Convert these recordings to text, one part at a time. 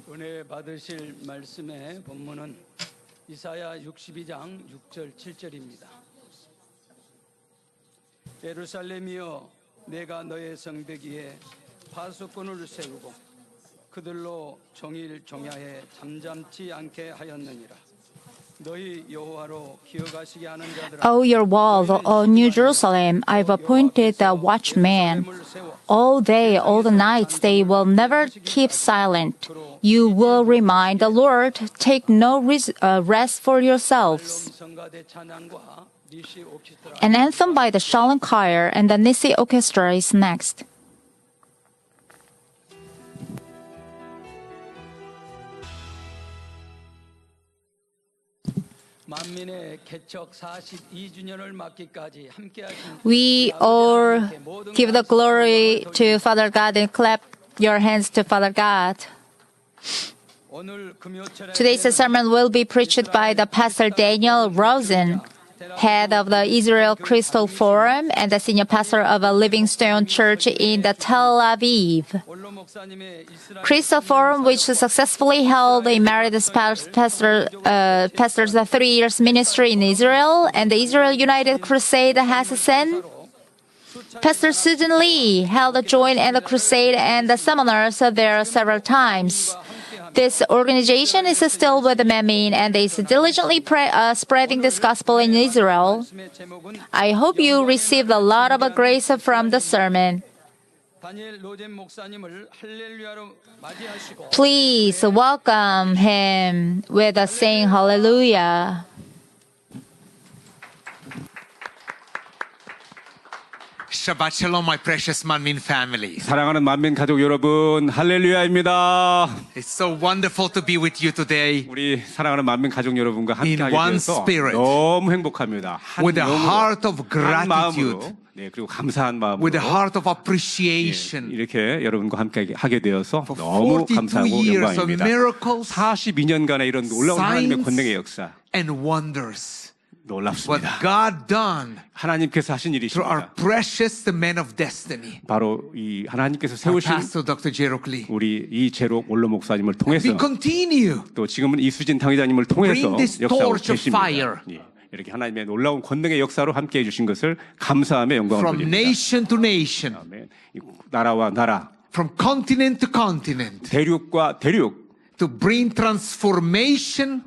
은혜 받으실 말씀의 본문은 이사야 62장 6절 7절입니다. 예루살렘이여 내가 너의 성벽 위에 파수꾼을 세우고 그들로 종일 종야에 잠잠치 않게 하였느니라. 너희 여호와로 기억하시게 하는 자들아 O your wall, O New Jerusalem, I've appointed the watchman. All day, all the nights, they will never keep silent. You will remind the Lord, take no rest for yourselves. 성가대 찬양과 니시 오케스트라 An anthem by the Shalom Choir and the Nissi Orchestra is next. 만민의 개척 42주년을 맞기까지 함께하신 We all give the glory to Father God and clap your hands to Father God. 오늘 금요철에 Today's sermon will be preached by the Pastor Daniel Rosen, head of the Israel Crystal Forum and the senior pastor of a Livingstone Church in the Tel Aviv. 원로 목사님의 이스라엘 Crystal Forum, which successfully held a pastor's 3 years ministry in Israel, and the Israel United Crusade has sent Pastor Susan Lee held a joint and a crusade and the seminars there several times. This organization is still with the Memin and is diligently spreading this gospel in Israel. 말씀의 제목은 I hope you received a lot of grace from the sermon. 다니엘 로젠 목사님을 할렐루야로 맞이하시고 Please welcome him with us saying hallelujah. Shabbat Shalom, my precious Manmin family. 사랑하는 만민 가족 여러분, 할렐루야입니다. It's so wonderful to be with you today 우리 사랑하는 만민 가족 여러분과 In 함께하게 one 되어서 spirit. 너무 행복합니다. 한 with a 영으로, heart of 한 gratitude, 마음으로, 네, 그리고 감사한 마음으로 with a heart of 예, appreciation 이렇게 여러분과 함께하게 되어서 for 너무 42 감사하고 years of 영광입니다. miracles 42년간의 이런 놀라운 하나님의 signs, 권능의 역사 and wonders. What 놀랍습니다. God done 하나님께서 하신 through our 일이십니다. precious man of destiny, 바로 이 하나님께서 our 세우신 Pastor Dr. Jerok Lee. 우리 이재록 원로 목사님을 통해서 We continue 또 지금은 이수진 당회장님을 통해서 Bring this 역사하고 torch of 계십니다. fire. 예, 이렇게 하나님의 놀라운 권능의 역사로 함께해 주신 것을 감사하며 영광을 from 돌립니다. nation to nation, 아멘. 이 나라와 나라, from continent to continent, 대륙과 대륙, to bring transformation,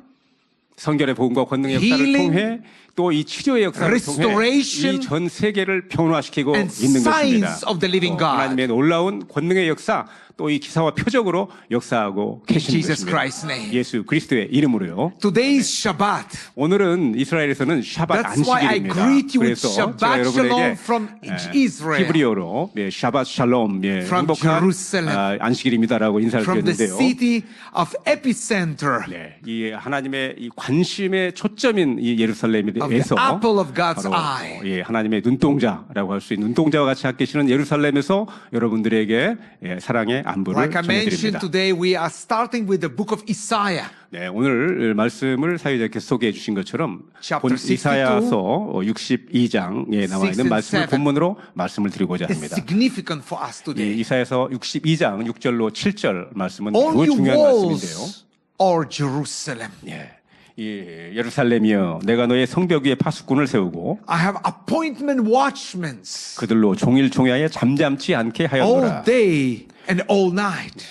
성결의 복음과 권능의 역사를 Healing, 통해 또 이 치료의 역사를 통해 restoration, 이 전 세계를 변화시키고 and 있는 것입니다. signs of the living 또 God. 하나님의 놀라운 권능의 역사, 또 이 기사와 표적으로 역사하고 계시는 Jesus 것입니다. Christ's name. 예수 그리스도의 이름으로요. Today's Shabbat. 오늘은 이스라엘에서는 샤밧 That's why I 안식일입니다. greet you with 그래서 제가 Shabbat 여러분에게 Shalom from Israel, 히브리어로 샤밧 샬롬, From 행복한 Jerusalem, 안식일입니다라고 인사를 from the 드렸는데요. city of epicenter 네, 이 하나님의 이 관심의 초점인 이 예루살렘에서 of the apple of God's 바로 eye. 하나님의 눈동자라고 할 수 있는 눈동자와 같이 함께 계시는 예루살렘에서 여러분들에게 사랑의 안부를 Like I mentioned 전해드립니다. today, we are starting with the book of Isaiah. 네, 오늘 말씀을 사회자께서 소개해 주신 것처럼 Chapter 62, 이사야서 62장에 나와 6 있는 and 말씀을 7. 본문으로 말씀을 드리고자 It's 합니다. significant for us 이 today. 이사야서 62장 6절로 7절 말씀은 All 매우 you 중요한 말씀인데요. walls are Jerusalem. 예, 이 예루살렘이여 내가 너의 성벽 위에 파수꾼을 세우고 I have appointment watchmen 그들로 종일 종야에 잠잠지 않게 하였노라. all day and all night.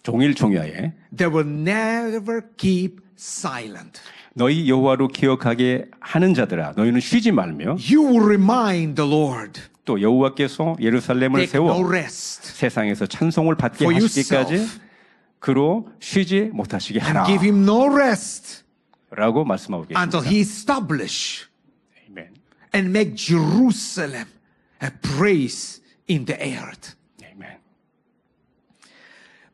종일 종야에 They will never keep silent. 너희 여호와로 기억하게 하는 자들아 너희는 쉬지 말며 You will remind the Lord. 또 여호와께서 예루살렘을 Take no 세워 rest 세상에서 찬송을 받게 for 하시기까지 yourself. 그로 쉬지 못하시게 and 하라 give him no rest 라고 말씀하고 until 계십니다. he establish 아멘. and make Jerusalem a praise in the earth. 아멘.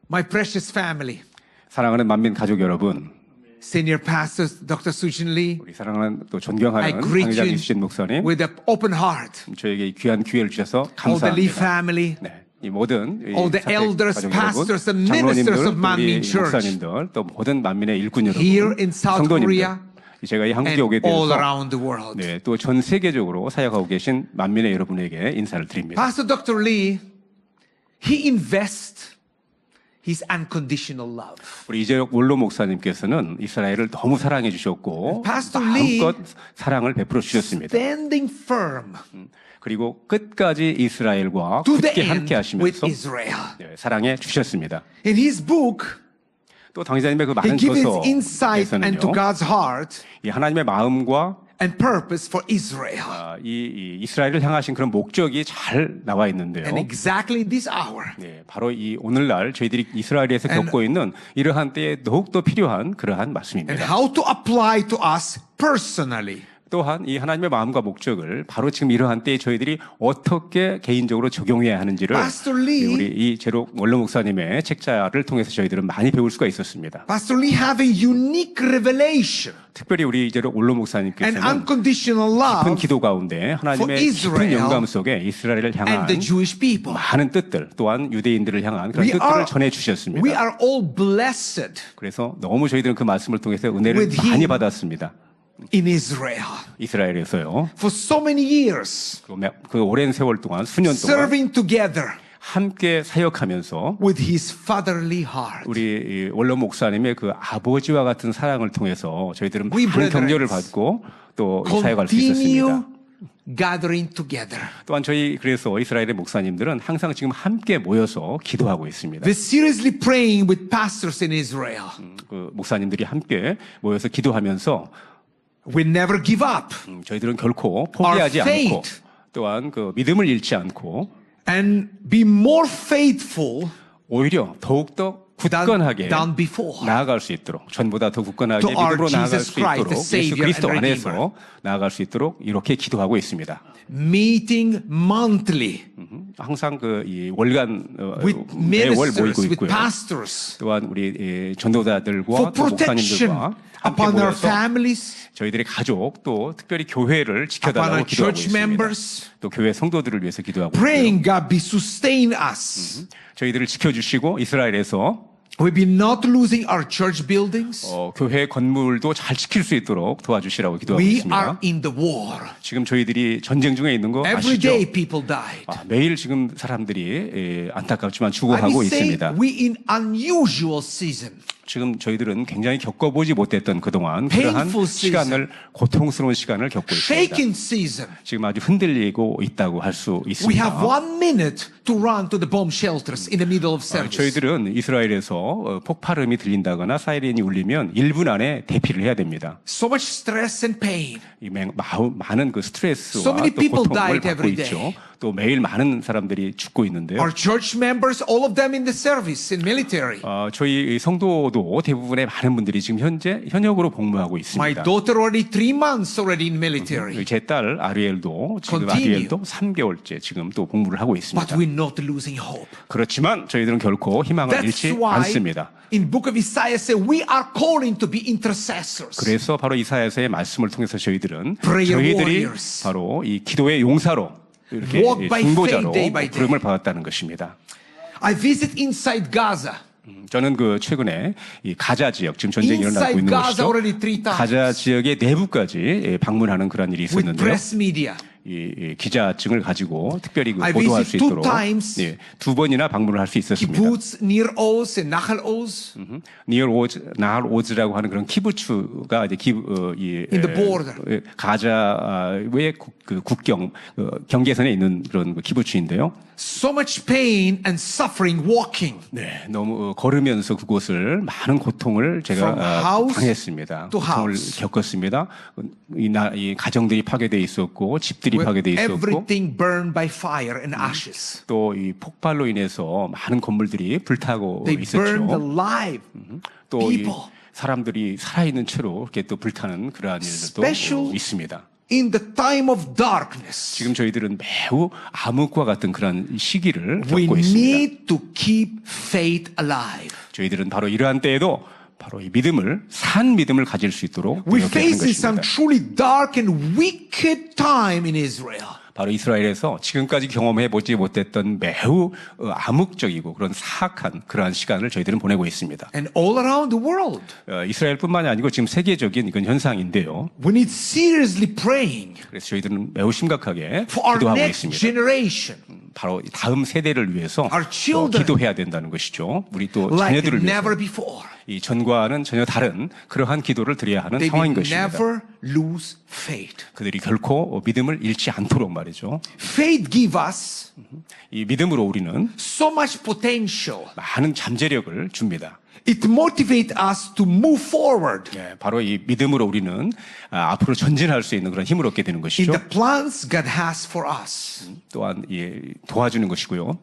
My precious family, 사랑하는 만민 가족 여러분, Senior Pastor Dr. Susan Lee, 우리 사랑하는 또 I 존경하는 greet 당회장 you 이수진 목사님, with an open heart. 저에게 이 귀한 기회를 주셔서 All the Lee 감사합니다. family, 네, 이 모든 이 all the 사택 elders, 가족 pastors, 여러분, and ministers of 장로님들, 또 우리 Manmin Church, 목사님들, 또 모든 만민의 일꾼 여러분, here in South 성도님들, Korea, 제가 이 한국에 and 오게 all 되어서 around the world. 네, 또 전 세계적으로 사역하고 계신 만민의 여러분에게 인사를 드립니다. Pastor Dr. Lee, he invests his unconditional love. 우리 이재록 원로 목사님께서는 이스라엘을 너무 사랑해 주셨고 Pastor Lee 마음껏 사랑을 베풀어 주셨습니다. Standing firm 그리고 끝까지 이스라엘과 to the 굳게 end 함께 with 하시면서 Israel. 사랑해 주셨습니다. In his book, 또 당회장님의 그 he 많은 gives his insight 저서에서는요, into God's heart 이 하나님의 마음과 and purpose for Israel. 이 이스라엘을 향하신 그런 목적이 잘 나와 있는데요. And exactly in this hour, 네, 바로 이 오늘날 저희들이 이스라엘에서 And- 겪고 있는 이러한 때에 더욱더 필요한 그러한 and 말씀입니다. how to apply to us personally. 또한 이 하나님의 마음과 목적을 바로 지금 이러한 때에 저희들이 어떻게 개인적으로 적용해야 하는지를 Pastor Lee- 우리 이 제록 원로 목사님의 책자를 통해서 저희들은 많이 배울 수가 있었습니다. Pastor Lee have a unique revelation 특별히 우리 제록 원로 and 목사님께서는 unconditional 깊은 love 기도 가운데 하나님의 깊은 Israel 영감 속에 이스라엘을 향한 and the Jewish people. 많은 뜻들 또한 유대인들을 향한 그런 We 뜻들을 are- 전해 주셨습니다. We are all blessed 그래서 너무 저희들은 그 말씀을 통해서 은혜를 With him. 많이 받았습니다. in Israel 이스라엘에서요. for so many years, 그 오랜 세월 동안 수년 동안 serving together 함께 사역하면서 with his fatherly heart. 우리 이 원로 목사님의 그 아버지와 같은 사랑을 통해서 저희들은 We 많은 brethren 격려를 받고 또 사역할 수 Continue 있었습니다. gathering together. 또한 저희 그래서 이스라엘의 목사님들은 항상 지금 함께 모여서 기도하고 있습니다. We're seriously praying with pastors in Israel. 그 목사님들이 함께 모여서 기도하면서 We never give up 저희들은 결코 포기하지 Our 않고 faith. 또한 그 믿음을 잃지 않고 and be more faithful 오히려 더욱더 굳건하게 than before. 나아갈 수 있도록 전보다 더 굳건하게 To our 믿음으로 나아갈 Jesus 수 Christ, 있도록 the 예수 Savior 그리스도 and 안에서 나아갈 수 있도록 이렇게 기도하고 있습니다. Meeting monthly 항상 그 이 월간 with 매월 ministers, 모이고 with 있고요. pastors 또한 우리 이 전도자들과 for 또 protection 목사님들과 함께 upon our 모여서 families, 저희들의 가족 또 특별히 교회를 upon 지켜달라고 our 기도하고 church 있습니다. members, 또 교회 성도들을 위해서 기도하고 있고요. praying God be sustain us. 저희들을 지켜주시고 이스라엘에서 We be not losing our church buildings. 교회 건물도 잘 지킬 수 있도록 도와주시라고 기도하고 We 있습니다. are in the war. 지금 저희들이 전쟁 중에 있는 거 Every 아시죠? day people died. 매일 지금 사람들이 안타깝지만 I 죽어가고 will say 있습니다. we in unusual season. 지금 저희들은 굉장히 겪어보지 못했던 그동안 그러한 Painful season. 시간을 고통스러운 시간을 겪고 있습니다. Shaking season. 지금 아주 흔들리고 있다고 할 수 We 있습니다. have 1 minute to run to the bomb shelters in the middle of service. 저희들은 이스라엘에서 폭발음이 들린다거나 사이렌이 울리면 1분 안에 대피를 해야 됩니다. So much stress and pain. 많은 그 스트레스와 So many 또 people 고통을 died 받고 every 있죠. day. 또 매일 많은 사람들이 죽고 있는데요. Our church members, all of them in the service, in military. 저희 성도도 대부분의 많은 분들이 지금 현역으로 복무하고 My 있습니다. daughter already 3 months already in military. 제 딸 아리엘도 지금 Continue. 아리엘도 3개월째 지금 또 복무를 하고 But 있습니다. we're not losing hope. 그렇지만 저희들은 결코 희망을 That's 잃지 why 않습니다. in book of Isaiah say we are calling to be intercessors. 그래서 바로 이사야서의 말씀을 통해서 저희들이 Prayer warriors. 바로 이 기도의 용사로 이렇게 Walk by 중보자로 faith day by day. 부름을 받았다는 것입니다. I visit inside Gaza. 저는 그 최근에 이 가자 지역 지금 전쟁이 일어나고 Inside 있는 Gaza 것이죠. already 3 times. 가자 지역의 내부까지 방문하는 그런 일이 with 있었는데요. press media. 이 기자증을 가지고 특별히 그 I 보도할 수 visit 2 있도록 times. 2번이나 방문을 할 수 있었습니다. Kibbutz, Nir Oz, and Nahal Oz. 니얼 오즈, 나할 오즈라고 하는 그런 키부츠가 이제 In the border. 가자의 그 국경 경계선에 있는 그런 그 키부츠인데요. So much pain and suffering walking 네, 너무 걸으면서 그곳을 많은 고통을 From 제가 house 당했습니다. to 고통을 house. 겪었습니다. 이 가정들이 파괴돼 있었고 집들이 where 파괴돼 있었고 everything burned by fire and ashes. 또 이 폭발로 인해서 많은 건물들이 불타고 They burned 있었죠. alive. 또 이 people. 사람들이 살아있는 채로 이렇게 또 불타는 그러한 일들도 Special 있습니다. In the time of darkness, 지금 저희들은 매우 암흑과 같은 그런 시기를 we 겪고 있습니다. need to keep faith alive. 저희들은 바로 이러한 때에도 바로 이 믿음을 산 믿음을 가질 수 있도록 We're 노력해야 하는 facing some 것입니다. truly dark and wicked time in Israel. 바로 이스라엘에서 지금까지 경험해 보지 못했던 매우 암흑적이고 그런 사악한 그러한 시간을 저희들은 보내고 있습니다. And all around the world, 이스라엘뿐만이 아니고 지금 세계적인 이건 현상인데요. we need seriously praying 그래서 저희들은 매우 심각하게 for our 기도하고 next 있습니다. generation. 바로 다음 세대를 위해서 Our children. 기도해야 된다는 것이죠. 우리 또 like 자녀들을 위해서 never before. 이 전과는 전혀 다른 그러한 기도를 드려야 하는 They 상황인 will 것입니다. never lose faith. 그들이 결코 믿음을 잃지 않도록 말이죠. Faith gives us 이 믿음으로 우리는 so much potential. 많은 잠재력을 줍니다. It motivates us to move forward 예, 바로 이 믿음으로 우리는 앞으로 전진할 수 있는 그런 힘을 얻게 되는 in 것이죠. the plans God has for us. 또한 도와주는 것이고요.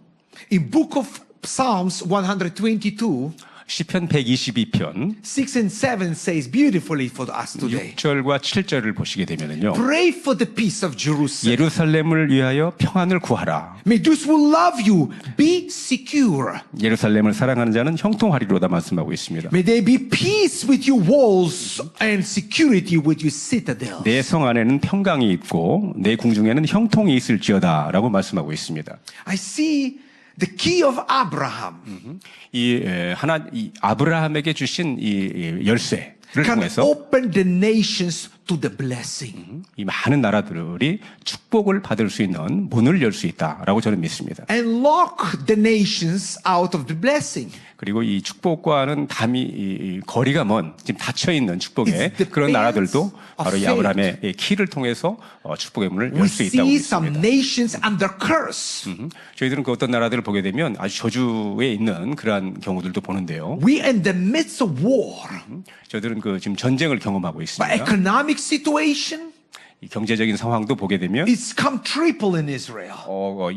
In book of Psalms 122, 시편 122편 6 and 7 says beautifully for us today. 6절과 7절을 보시게 되면은요. Pray for the peace of Jerusalem. 예루살렘을 위하여 평안을 구하라. May those who love you be secure. 예루살렘을 사랑하는 자는 형통하리로다 말씀하고 있습니다. May there be peace with your walls and security with your citadel. 내 성 안에는 평강이 있고 내 궁중에는 형통이 있을지어다라고 말씀하고 있습니다. I see the key of Abraham 이 아브라함에게 주신 이 열쇠를 can 통해서 open the nations to the blessing 이 많은 나라들이 축복을 받을 수 있는 문을 열 수 있다라고 저는 믿습니다. and lock the nations out of the blessing. 그리고 이 축복과는 이 거리가 먼 지금 닫혀 있는 축복의 It's the 그런 나라들도 bands 바로 of 이 아브라함의 키를 통해서 축복의 문을 We 열 수 있다고 see some 믿습니다. nations under curse. 저희들은 그 어떤 나라들을 보게 되면 아주 저주에 있는 그러한 경우들도 보는데요. We are in the midst of war. 저희들은 그 지금 전쟁을 경험하고 But 있습니다. economic situation, 이 경제적인 상황도 보게 되면 it's come triple in Israel.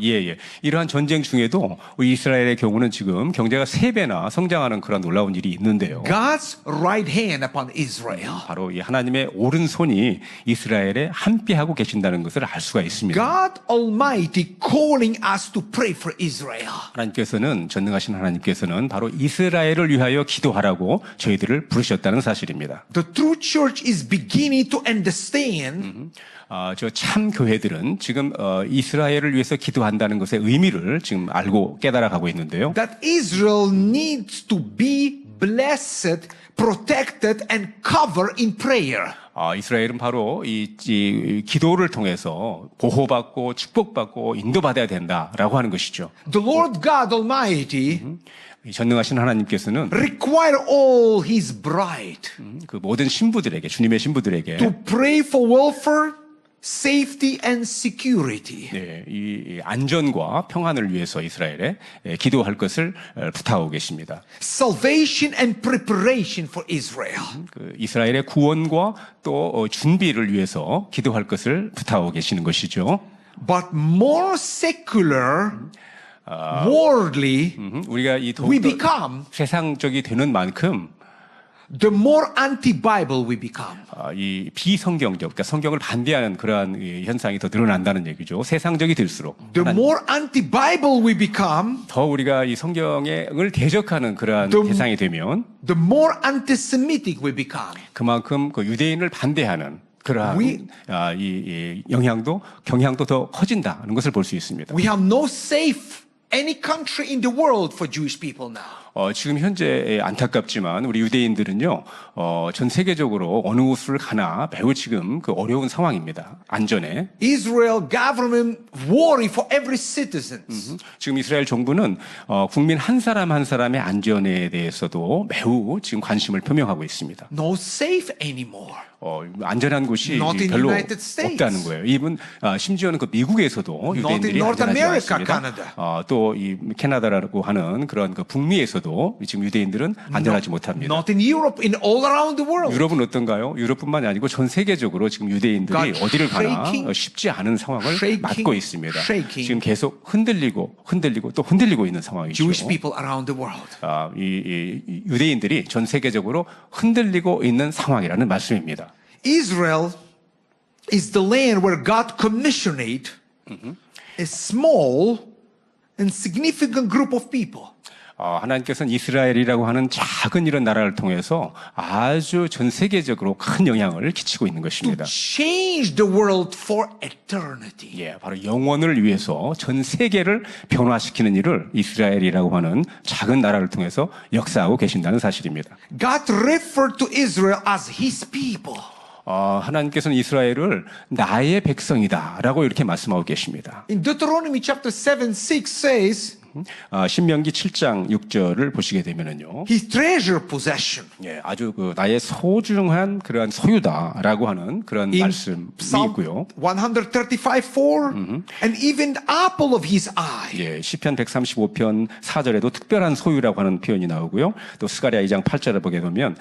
예. 이러한 전쟁 중에도 우리 이스라엘의 경우는 지금 경제가 3배나 성장하는 그런 놀라운 일이 있는데요. God's right hand upon Israel. 바로 이 하나님의 오른손이 이스라엘에 함께하고 계신다는 것을 알 수가 있습니다. God Almighty calling us to pray for Israel. 하나님께서는 전능하신 하나님께서는 바로 이스라엘을 위하여 기도하라고 저희들을 부르셨다는 사실입니다. The true church is beginning to understand 저 참 교회들은 지금 이스라엘을 위해서 기도한다는 것의 의미를 지금 알고 깨달아가고 있는데요. that Israel needs to be blessed, protected, and covered in prayer. 이스라엘은 바로 이 기도를 통해서 보호받고 축복받고 인도받아야 된다라고 하는 것이죠. The Lord God Almighty 이 전능하신 하나님께서는 require all His bride 그 모든 신부들에게 주님의 신부들에게 to pray for welfare, safety, and security. 네, 이 안전과 평안을 위해서 이스라엘에 기도할 것을 부탁하고 계십니다. Salvation and preparation for Israel. 그 이스라엘의 구원과 또 준비를 위해서 기도할 것을 부탁하고 계시는 것이죠. But more secular, worldly 우리가 이 we 더욱더 become, 세상적이 되는 만큼 the more anti-Bible we become. 이 비성경적, 그러니까 성경을 반대하는 그러한 현상이 더 늘어난다는 얘기죠. 세상적이 될수록 The more anti-Bible we become, 더 우리가 이 성경을 대적하는 그러한 The- 대상이 되면 the more anti-Semitic we become. 그만큼 그 유대인을 반대하는 그러한 We- 이 경향도 더 커진다는 것을 볼 수 있습니다. We have no safe any country in the world for Jewish people now. 지금 현재 안타깝지만 우리 유대인들은요, 전 세계적으로 어느 곳을 가나 매우 지금 그 어려운 상황입니다. 안전에. Israel government worry for every citizen. 지금 이스라엘 정부는 국민 한 사람 한 사람의 안전에 대해서도 매우 지금 관심을 표명하고 있습니다. No safe anymore. 안전한 곳이 Not in 별로 United States. 없다는 거예요. 이분 심지어는 그 미국에서도 유대인들이 in North 안전하지 America, 않습니다. Canada. 또 이 캐나다라고 하는 그런 그 북미에서도 지금 유대인들은 안전하지 못합니다. Not in Europe, in all around the world. 유럽은 어떤가요? 유럽뿐만이 아니고 전 세계적으로 지금 유대인들이 God 어디를 가나 shaking, 쉽지 않은 상황을 shaking, 맞고 있습니다. shaking. 지금 계속 흔들리고 또 흔들리고 있는 상황이죠. Jewish people around the world. 이 유대인들이 전 세계적으로 흔들리고 있는 상황이라는 말씀입니다. Israel is the land where God commissioned a small and significant group of people. 하나님께서는 이스라엘이라고 하는 작은 이런 나라를 통해서 아주 전 세계적으로 큰 영향을 끼치고 있는 것입니다. Change the world for eternity. 예, 바로 영원을 위해서 전 세계를 변화시키는 일을 이스라엘이라고 하는 작은 나라를 통해서 역사하고 계신다는 사실입니다. God referred to Israel as His people. 하나님께서는 이스라엘을 나의 백성이다라고 이렇게 말씀하고 계십니다. In Deuteronomy chapter 7:6 says, 신명기 7장 6절을 보시게 되면은요. his treasure possession. 예, 아주 그 나의 소중한 그러한 소유다라고 하는 그런 In 말씀이 Psalm 있고요. 135:4, and even the apple of his eye. 예, 시편 135편 4절에도 특별한 소유라고 하는 표현이 나오고요. 또 스가랴 2장 8절을 보게 되면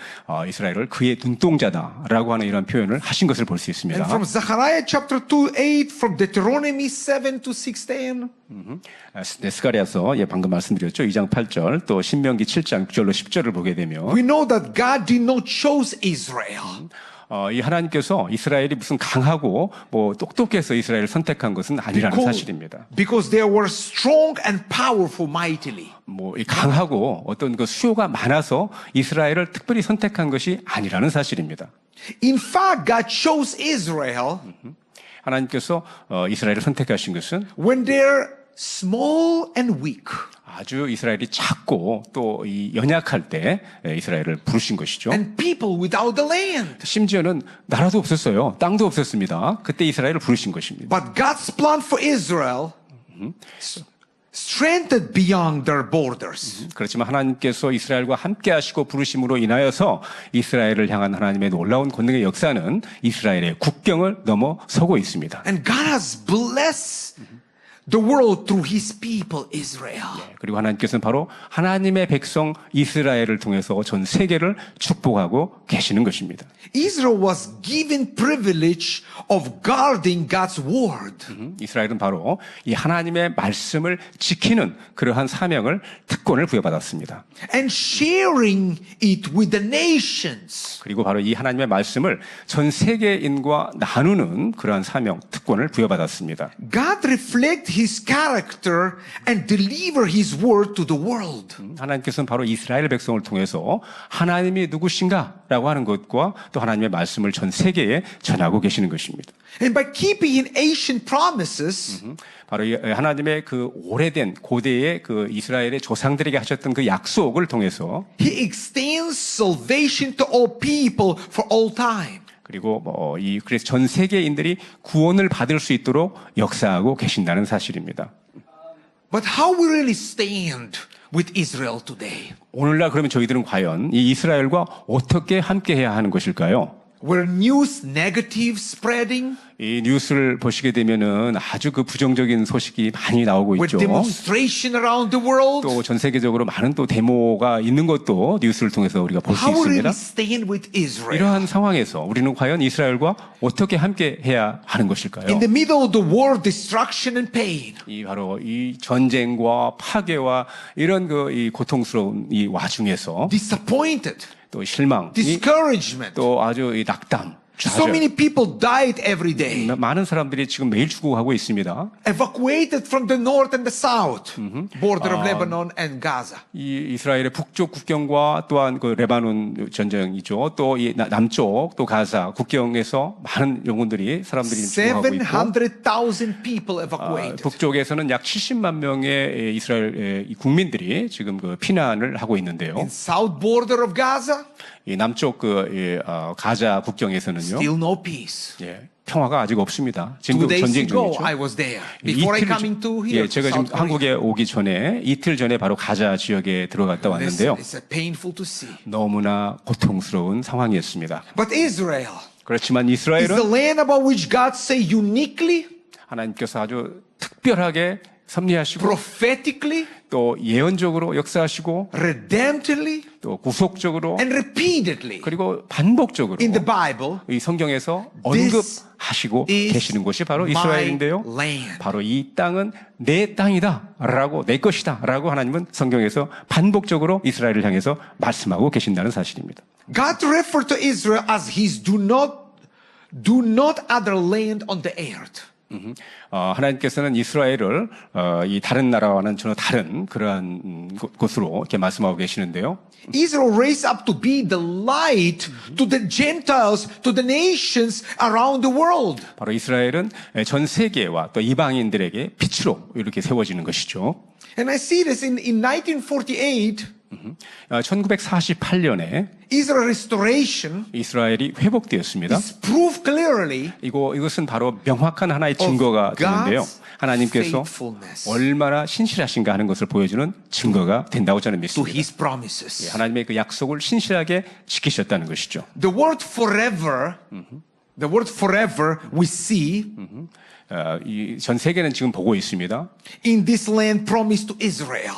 이스라엘을 그의 눈동자다라고 하는 이런 표현을 하신 것을 볼 수 있습니다. And from Zechariah chapter 2:8, from Deuteronomy 7:6-10. 네, 스가랴서 방금 말씀드렸죠. 2장 8절 또 신명기 7장 6절로 10절을 보게 되면 We know that God did not choose Israel. 이 하나님께서 이스라엘이 무슨 강하고 뭐 똑똑해서 이스라엘을 선택한 것은 아니라는 사실입니다. Because they were strong and powerful mightily. 뭐 이 강하고 어떤 그 수요가 많아서 이스라엘을 특별히 선택한 것이 아니라는 사실입니다. In fact, God chose Israel 하나님께서 이스라엘을 선택하신 것은 when they're small and weak. 아주 이스라엘이 작고 또 이 연약할 때 이스라엘을 부르신 것이죠. And people without the land. 심지어는 나라도 없었어요. 땅도 없었습니다. 그때 이스라엘을 부르신 것입니다. But God's plan for Israel strengthened beyond their borders. 그렇지만 하나님께서 이스라엘과 함께 하시고 부르심으로 인하여서 이스라엘을 향한 하나님의 놀라운 권능의 역사는 이스라엘의 국경을 넘어서고 있습니다. And God has blessed the world through his people Israel. 그리고 하나님께서는 바로 하나님의 백성 이스라엘을 통해서 전 세계를 축복하고 계시는 것입니다. Israel was given privilege of guarding God's word. 이스라엘은 바로 이 하나님의 말씀을 지키는 그러한 사명을 특권을 부여받았습니다. And sharing it with the nations. 그리고 바로 이 하나님의 말씀을 전 세계인과 나누는 그러한 사명, 특권을 부여받았습니다. God reflect his character and deliver his word to the world. 하나님께서는 바로 이스라엘 백성을 통해서 하나님이 누구신가라고 하는 것과 또 하나님의 말씀을 전 세계에 전하고 계시는 것입니다. And by keeping in ancient promises, 바로 이 하나님의 그 오래된 고대의 그 이스라엘의 조상들에게 하셨던 그 약속을 통해서 he extends salvation to all people for all time. 그리고 그래서 전 세계인들이 구원을 받을 수 있도록 역사하고 계신다는 사실입니다. But how we really stand with Israel today? 오늘날 그러면 저희들은 과연 이 이스라엘과 어떻게 함께해야 하는 것일까요? Where news negative spreading, 이 뉴스를 보시게 되면은 아주 그 부정적인 소식이 많이 나오고 with 있죠. demonstration around the world, 또 전 세계적으로 많은 또 데모가 있는 것도 뉴스를 통해서 우리가 볼 수 how we 있습니다. really stand with Israel? 이러한 상황에서 우리는 과연 이스라엘과 어떻게 함께해야 하는 것일까요? In the middle of the war, destruction and pain, 이 바로 이 전쟁과 파괴와 이런 그 이 고통스러운 이 와중에서 disappointed, 또 실망, discouragement. 또 아주 이 낙담, So many people died every day, 많은 사람들이 지금 매일 죽어가고 있습니다. evacuated from the north and the south, border of Lebanon and Gaza. 이 이스라엘의 북쪽 국경과 또한 그 레바논 전쟁이죠. 또 이 남쪽 또 가자 국경에서 많은 영혼들이 사람들이 죽어가고 있고 700,000 people evacuated. 북쪽에서는 약 70만 명의 이스라엘 국민들이 지금 그 피난을 하고 있는데요. In south border of Gaza, 이 남쪽 가자 국경에서는요. still no peace. 예, 평화가 아직 없습니다. 2 지금도 days 전쟁 ago, 중이죠. I was there. Before I coming to here, 예, 제가 지금 South Korea. 한국에 오기 전에 이틀 전에 바로 가자 지역에 들어갔다 왔는데요. It's painful to see. 너무나 고통스러운 상황이었습니다. But Israel 그렇지만 is the 이스라엘은 land about which God say uniquely, 하나님께서 아주 특별하게 섭리하시고 prophetically, 또 예언적으로 역사하시고 redemptively, 또 구속적으로 and repeatedly 그리고 반복적으로 in the Bible. 이 성경에서 This 언급하시고 is 계시는 곳이 바로 my 이스라엘인데요. land. 바로 이 땅은 내 땅이다라고 내 것이다라고 하나님은 성경에서 반복적으로 이스라엘을 향해서 말씀하고 계신다는 사실입니다. God referred to Israel as his do not other land on the earth. 하나님께서는 이스라엘을 이 다른 나라와는 전혀 다른 그러한 곳으로 이렇게 말씀하고 계시는데요. Israel raised up to be the light to the Gentiles, to the nations around the world. 바로 이스라엘은 전 세계와 또 이방인들에게 빛으로 이렇게 세워지는 것이죠. And I see this in 1948. 1948년에 Israel restoration 이스라엘이 회복되었습니다. is proof clearly 이것은 바로 명확한 하나의 증거가 되는데요. God's 하나님께서 faithfulness 얼마나 신실하신가 하는 것을 보여주는 증거가 된다고 저는 to 믿습니다. his promises. 하나님의 그 약속을 신실하게 지키셨다는 것이죠. The word forever we see 전 세계는 지금 보고 있습니다. in this land promised to Israel.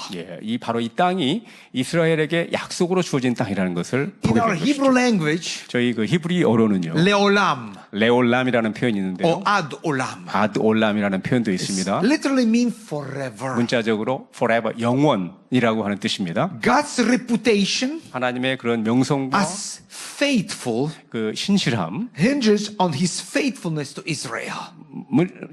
바로 이 땅이 이스라엘에게 약속으로 주어진 땅이라는 것을 In 보게 our 된 Hebrew 것이죠. language, 저희 그 히브리어로는요, leolam 레올람이라는 표현이 있는데요, or ad olam 아드올람이라는 표현도 있습니다. literally mean forever. 문자적으로 forever, 영원이라고 하는 뜻입니다. God's reputation 하나님의 그런 명성과 as faithful 그 신실함, hinges on his faithfulness to Israel.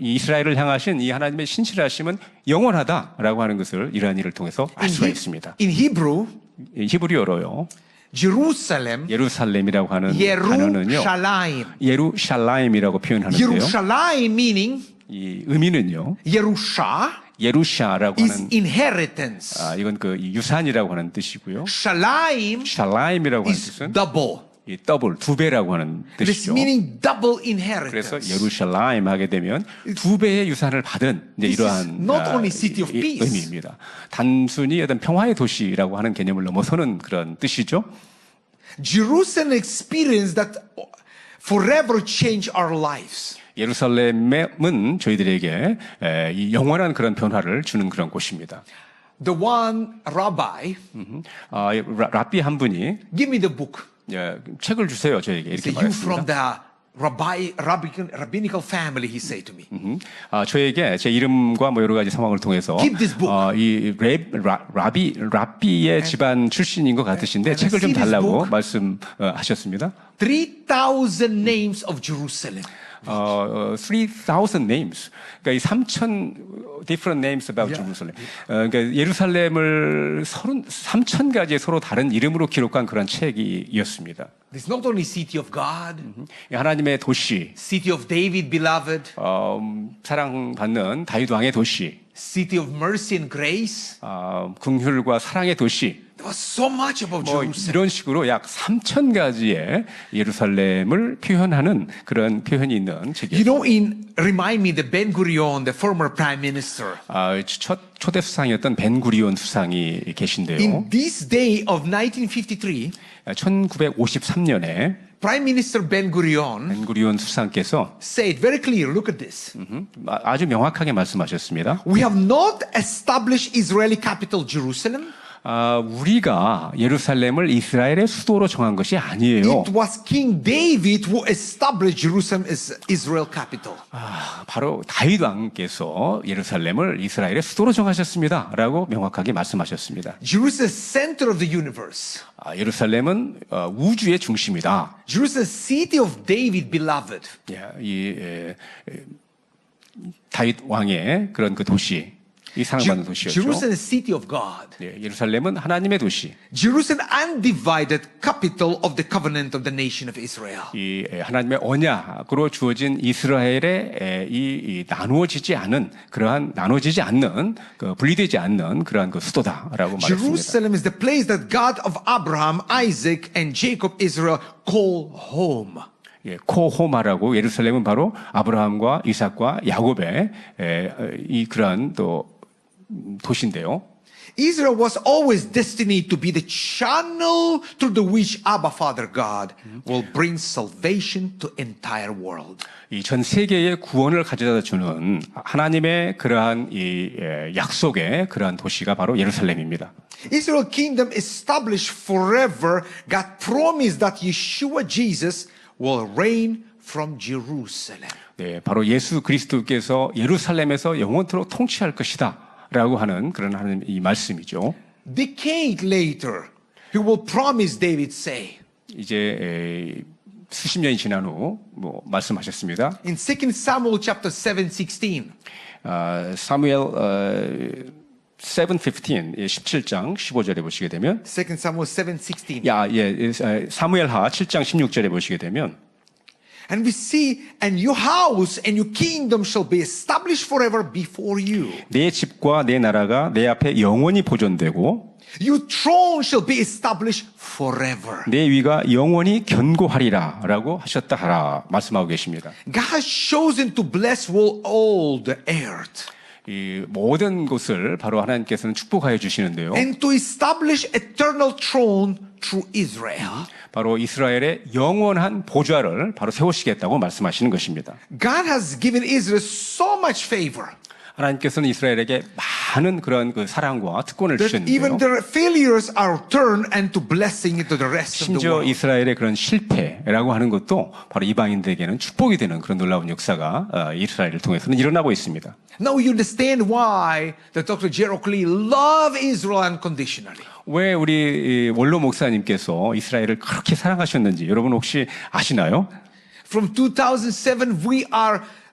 이스라엘을 향하신 이 하나님의 신실하심은 영원하다라고 하는 것을 이러한 일을 통해서 알 수가 있습니다. In Hebrew, 히브리어로요, Jerusalem, 예루살렘이라고 하는 단어는요, Yerushalayim. 예루샬라임이라고 표현하는데요. Yerushalayim meaning 이 의미는요, Yerusha 예루샤라고 is 하는 inheritance. 이건 그 유산이라고 하는 뜻이고요. Shalayim 샬라임이라고 하는 is 뜻은 double. 이 더블 두 배라고 하는 This 뜻이죠. meaning double 그래서 inheritance. 예루살렘 하게 되면 두 배의 유산을 받은 이제 This is 이러한 not only city of peace. 의미입니다. 단순히 어떤 평화의 도시라고 하는 개념을 넘어서는 그런 뜻이죠. Jerusalem experienced that forever change our lives. 예루살렘은 저희들에게 이 영원한 그런 변화를 주는 그런 곳입니다. The one rabbi 랍비 한 분이 give me the book. 책을 주세요 저에게 이렇게 Say, you from 말했습니다. the rabbinical family, he said to me. 저에게 제 이름과 뭐 여러 가지 상황을 통해서 Keep this book. 이 랍비의 집안 출신인 것 같으신데 And 책을 좀 see this 달라고 book? 말씀하셨습니다. 3,000 names of Jerusalem. 3,000 names. 그러니까 이 3,000 different names about Jerusalem. 그러니까 예루살렘을 3,000가지의 서로 다른 이름으로 기록한 그런 책이었습니다. It's not only city of God, 하나님의 도시, city of David beloved, 사랑받는 다윗 왕의 도시, city of mercy and grace. 긍휼과 사랑의 도시. There was so much about Jerusalem. 이런 식으로 약 3,000가지의 예루살렘을 표현하는 그런 표현이 있는 책이에요. You know, remind me the Ben Gurion, the former prime minister. 첫 초대 수상이었던 벤구리온 수상이 계신데요. In this day of 1953, 1953년에 Prime Minister Ben Gurion 벤구리온 수상께서 said very clear, look at this. 아주 명확하게 말씀하셨습니다. We have not established Israeli capital Jerusalem. 우리가 예루살렘을 이스라엘의 수도로 정한 것이 아니에요. It was King David who established Jerusalem as Israel capital. 바로 다윗 왕께서 예루살렘을 이스라엘의 수도로 정하셨습니다. 라고 명확하게 말씀하셨습니다. Jerusalem is center of the universe. 예루살렘은 우주의 중심이다. Jerusalem is city of David beloved. 다윗 왕의 그런 그 도시, 이 사랑받는 도시였죠. Jerusalem is city of God. 예루살렘은 하나님의 도시. Jerusalem undivided capital of the covenant of the nation of Israel. 이 하나님의 언약으로 주어진 이스라엘의 이 나누어지지 않은 그러한 나눠지지 않는 분리되지 않는 그러한 그 수도다라고 말했습니다. Jerusalem is the place that God of Abraham, Isaac, and Jacob, Israel call home. 코호마라고 예루살렘은 바로 아브라함과 이삭과 야곱의 이 그러한 또 도시인데요. Israel was always destined to be the channel through the which Abba Father God will bring salvation to entire world. 이 전 세계의 구원을 가져다 주는 하나님의 그러한 이 약속의 그러한 도시가 바로 예루살렘입니다. Israel kingdom established forever. God promised that Yeshua Jesus will reign from Jerusalem. 네, 바로 예수 그리스도께서 예루살렘에서 영원토록 통치할 것이다. 라고 하는 그런 하나님 이 말씀이죠. Decade later, he will promise David say. 이제 수십 년이 지난 후 뭐 말씀하셨습니다. In 2 Samuel chapter 7:16. 사무엘 7:15, 17장 15절에 보시게 되면 2 Samuel 7:16. 사무엘하 7장 16절에 보시게 되면 And we see, and your house and your kingdom shall be established forever before you. 내 집과 내 나라가 내 앞에 영원히 보존되고 Your throne shall be established forever. 내 위가 영원히 견고하리라라고 하셨다 하라 말씀하고 계십니다. God has chosen to bless all the earth 이 모든 곳을 바로 하나님께서는 축복하여 주시는데요. and to establish eternal throne through Israel. 바로 이스라엘의 영원한 보좌를 바로 세우시겠다고 말씀하시는 것입니다. God has given Israel so much favor 하나님께서는 이스라엘에게 많은 그런 그 사랑과 특권을 that even 주셨는데요. their failures are turned into blessing to the rest of the 심지어 world. 이스라엘의 그런 실패라고 하는 것도 바로 이방인들에게는 축복이 되는 그런 놀라운 역사가 이스라엘을 통해서는 일어나고 있습니다. Now you understand why the Dr. Gerald Lee love Israel unconditionally. 왜 우리 원로 목사님께서 이스라엘을 그렇게 사랑하셨는지 여러분 혹시 아시나요? From 2007,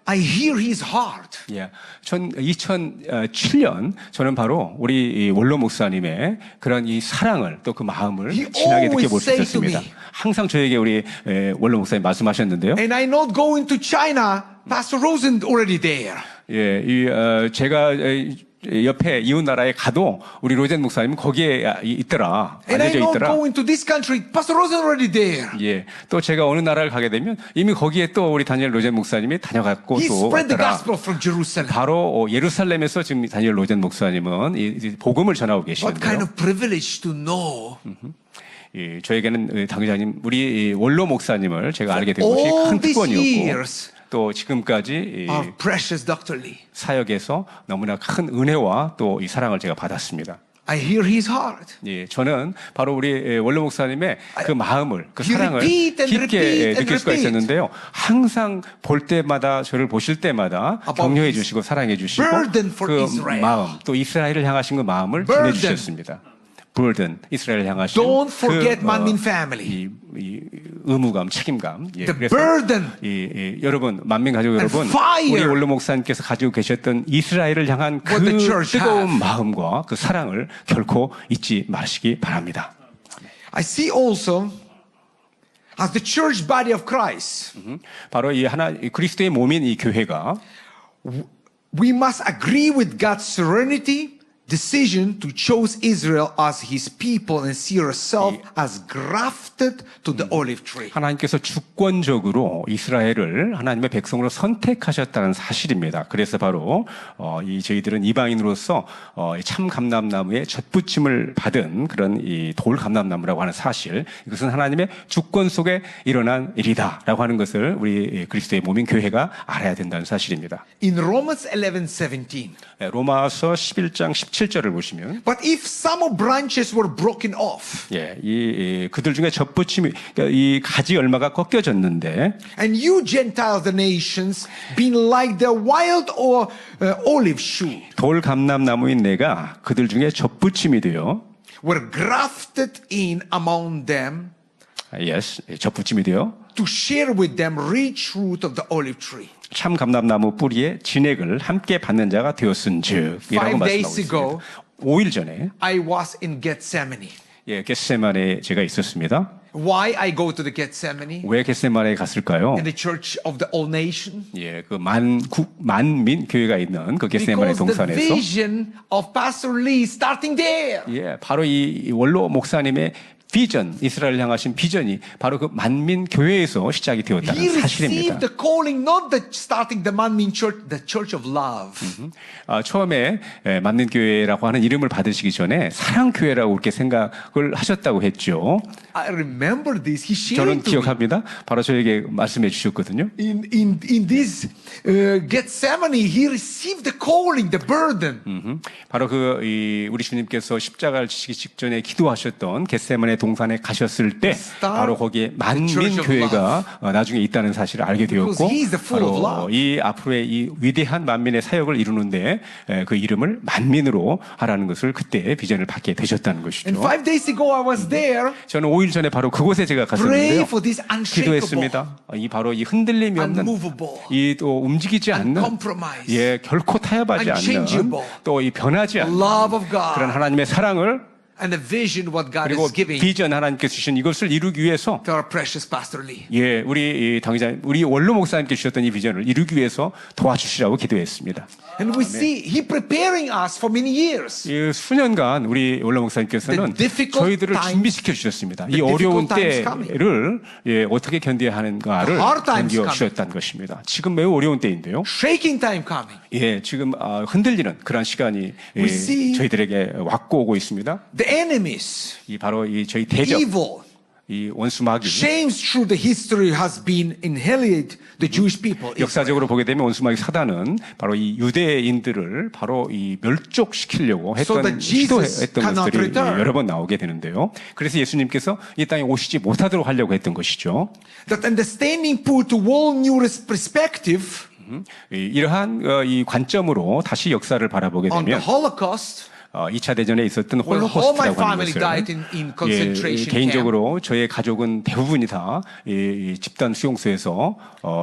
I hear his heart. 예, 2007년 저는 바로 우리 이 원로 목사님의 그런 이 사랑을 또 그 마음을 He 진하게 느껴볼 수 always say to 있었습니다. me. 항상 저에게 우리 원로 목사님 말씀하셨는데요. And I not going to China. Pastor Rosen already there. 예, 제가 옆에 이웃 나라에 가도 우리 로젠 목사님은 거기에 있더라. And I 알려져 not 있더라. going to this country. Pastor Rosen already there. 예, 또 제가 어느 나라를 가게 되면 이미 거기에 또 우리 다니엘 로젠 목사님이 다녀갔고 He 또 spread the 왔더라. gospel from Jerusalem. 바로 예루살렘에서 지금 다니엘 로젠 목사님은 이 복음을 전하고 What kind 계시는데요. of privilege to know 저에게는 당회장님, 우리 원로 목사님을 제가 알게 된 것이 all 큰 these 특권이었고 years 또 지금까지 our precious Dr. Lee. 사역에서 너무나 큰 은혜와 또 이 사랑을 제가 받았습니다. I hear his heart. 예, 저는 바로 우리 원로 목사님의 그 마음을, 그 You 사랑을 repeat and 깊게 repeat and 느낄 수가 repeat. 있었는데요. 항상 볼 때마다 저를 보실 때마다 About 격려해 his 주시고 사랑해 주시고 burden for 그 Israel. 마음, 또 이스라엘을 향하신 그 마음을 Burden. 전해 주셨습니다. burden, 이스라엘을 향하신 Don't forget 그, 만민 family. 이 의무감, 책임감. 예, The 그래서 burden. 여러분, 만민 가족 여러분, fire. 우리 원로 목사님께서 가지고 계셨던 이스라엘을 향한 그 What the church 뜨거운 have. 마음과 그 사랑을 결코 잊지 마시기 바랍니다. I see also as the church body of Christ, 바로 이 그리스도의 몸인 이 교회가 we must agree with God's serenity decision to choose Israel as his people and see ourselves as grafted to the olive tree. 하나님께서 주권적으로 이스라엘을 하나님의 백성으로 선택하셨다는 사실입니다. 그래서 바로 이 저희들은 이방인으로서 참 감람나무의 젖붙임을 받은 그런 이 돌 감람나무라고 하는 사실, 이것은 하나님의 주권 속에 일어난 일이다라고 하는 것을 우리 그리스도의 몸인 교회가 알아야 된다는 사실입니다. In Romans 11:17. 로마서 11장 17절을 보시면, But if some branches were broken off, 그들 중에 젖붙임이, 그러니까 이 가지 열마가 꺾여졌는데, and you Gentiles, the nations, being like the wild or olive shoot, 돌 감람나무인 내가 그들 중에 젖붙임이 되어, were grafted in among them 젖붙임이 되어 to share with them rich fruit of the olive tree. 참 감람나무 뿌리에 진액을 함께 받는 자가 되었은즉 이라고 5 말씀하고 days 있습니다. ago, 5일 전에 I was in Gethsemane. 겟세마네에 제가 있었습니다. Why I go to the Gethsemane? 왜 겟세마네에 갔을까요? In the church of the all nation? 그 만민 교회가 있는 그 겟세마네 Because the 동산에서 vision of Pastor Lee starting there. 바로 이 원로 목사님의 비전, 이스라엘을 향하신 비전이 바로 그 만민 교회에서 시작이 He 되었다는 사실입니다. received the calling, not the starting the Manmin Church, the Church of Love. 처음에 만민 교회라고 하는 이름을 받으시기 전에 사랑 교회라고 그렇게 생각을 하셨다고 했죠. I remember this. He shared 저는 it to me. 기억합니다. 바로 저에게 말씀해 주셨거든요. In this Gethsemane, he received the calling, the burden. 바로 우리 주님께서 십자가를 지시기 직전에 기도하셨던 겟세마네 동산에 가셨을 때 바로 거기에 만민 교회가 나중에 있다는 사실을 알게 되었고, Because he is the full of 바로 love. 이 앞으로의 이 위대한 만민의 사역을 이루는데 그 이름을 만민으로 하라는 것을 그때 비전을 받게 되셨다는 것이죠. And 5 days ago, I was there. 저는 5일 전에 바로 그곳에 제가 Pray 갔었는데요. for this unshakeable, 기도했습니다. 바로 이 흔들림이 없는, unmovable, 이 또 움직이지 않는, uncompromised, 결코 타협하지 않는, unchangeable 또 이 변하지 않는 love of God. 그런 하나님의 사랑을 and the vision what God 그리고 is giving 비전 하나님께서 주신 이것을 이루기 위해서 to our precious Pastor Lee. 예, 우리 이 당의자님, 우리 원로 목사님께 주셨던 이 비전을 이루기 위해서 도와주시라고 기도했습니다. And we see He preparing us for many years. 이 수년간 우리 원로 목사님께서는 The difficult 저희들을 times- 준비시켜 주셨습니다. 이 the 어려운 difficult times 때를 예, 어떻게 견뎌야 하는가를 The hard times 견뎌 주셨다는 것입니다. 지금 매우 어려운 때인데요. Shaking time coming. 예, 지금 흔들리는 그런 시간이 예, We see- 저희들에게 왔고 오고 있습니다. The enemies, 이 바로 이 저희 대적, evil, 이 원수 마귀. shames through the history has been inherited the Jewish people. 역사적으로 보게 되면 원수 마귀 사단은 바로 이 유대인들을 바로 이 멸족시키려고 So 했던 that Jesus 시도했던 cannot 것들이 return. 여러 번 나오게 되는데요. 그래서 예수님께서 이 땅에 오시지 못하도록 하려고 했던 것이죠. That understanding put to all new perspective 이러한 이 관점으로 다시 역사를 바라보게 on the 되면 Holocaust. 2차 대전에 있었던 When all my 홀로코스트라고 하는 family died in 것을 concentration 개인적으로 저의 가족은 대부분이 다 이 집단 수용소에서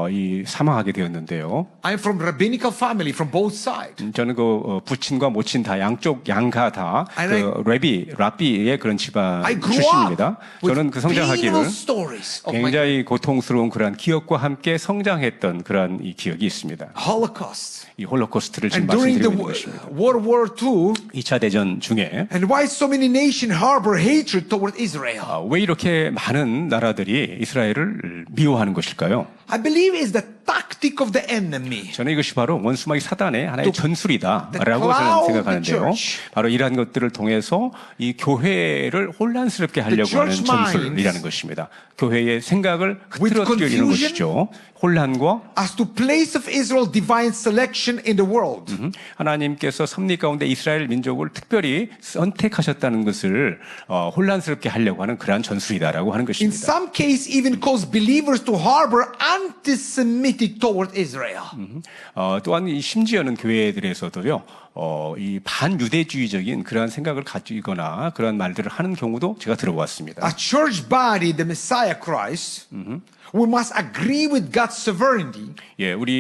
이 사망하게 되었는데요. I'm from rabbinical family from both sides. 저는 그 부친과 모친 다 양쪽 양가 다 And 그 라비의 그런 집안 I grew 출신입니다. up with 저는 그 성장하기를 painful stories of my 굉장히 고통스러운 그러한 기억과 함께 성장했던 그러한 이 기억이 있습니다. Holocaust. 이 홀로코스트를 지금 And during the 말씀드리고 있는 것입니다. World War II, 2차 대전 중에 and why so many nations harbor hatred toward Israel? 왜 이렇게 많은 나라들이 이스라엘을 미워하는 것일까요? I believe it's the tactic of the enemy. 저는 이것이 바로 원수마귀 사단의 하나의 전술이다라고 cloud 저는 of 생각하는데요. the church. 바로 이러한 것들을 통해서 이 교회를 혼란스럽게 하려고 하는 church 전술이라는 minds 것입니다. 교회의 생각을 with 흐트러뜨리는 confusion 것이죠. 혼란과 as to place of Israel divine selection in the world. 하나님께서 섭리 가운데 이스라엘 민족을 특별히 선택하셨다는 것을 혼란스럽게 하려고 하는 그러한 전술이다라고 하는 In 것입니다. some case, even cause believers to harbor anti-Semitic toward Israel. 또한 이 심지어는 교회들에서도요, 이 반유대주의적인 그러한 생각을 가지거나 그런 말들을 하는 경우도 제가 들어봤습니다. A church body, the Messiah Christ, we must agree with God's sovereignty. 예, 우리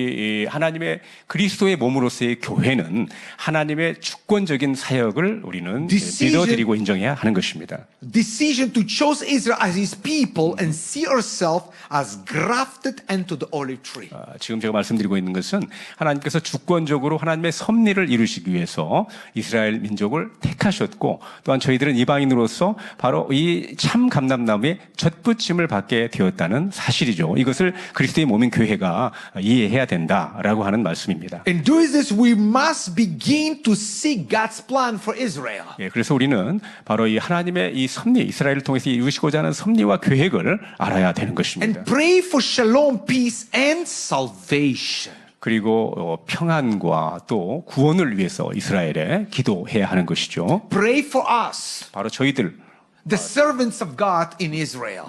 이 하나님의 그리스도의 몸으로서의 교회는 하나님의 주권적인 사역을 우리는 Decision- 믿어드리고 인정해야 하는 것입니다. Decision to choose Israel as His people and see ourselves as grafted into the olive tree. 지금 제가 말씀드리고 있는 것은 하나님께서 주권적으로 하나님의 섭리를 이루시기 위해서 이스라엘 민족을 택하셨고 또한 저희들은 이방인으로서 바로 이 참 감람나무의 젖붙임을 받게 되었다는 사실이죠. 이것을 그리스도의 몸인 교회가 이해해야 된다라고 하는 말씀입니다. In doing this, we must begin to seek God's plan for Israel. 예, 그래서 우리는 바로 이 하나님의 이 섭리, 이스라엘을 통해서 이루시고자 하는 섭리와 계획을 알아야 되는 것입니다. And pray for shalom, peace, and salvation. 그리고 평안과 또 구원을 위해서 이스라엘에 기도해야 하는 것이죠. Pray for us, 바로 저희들, the servants of God in Israel.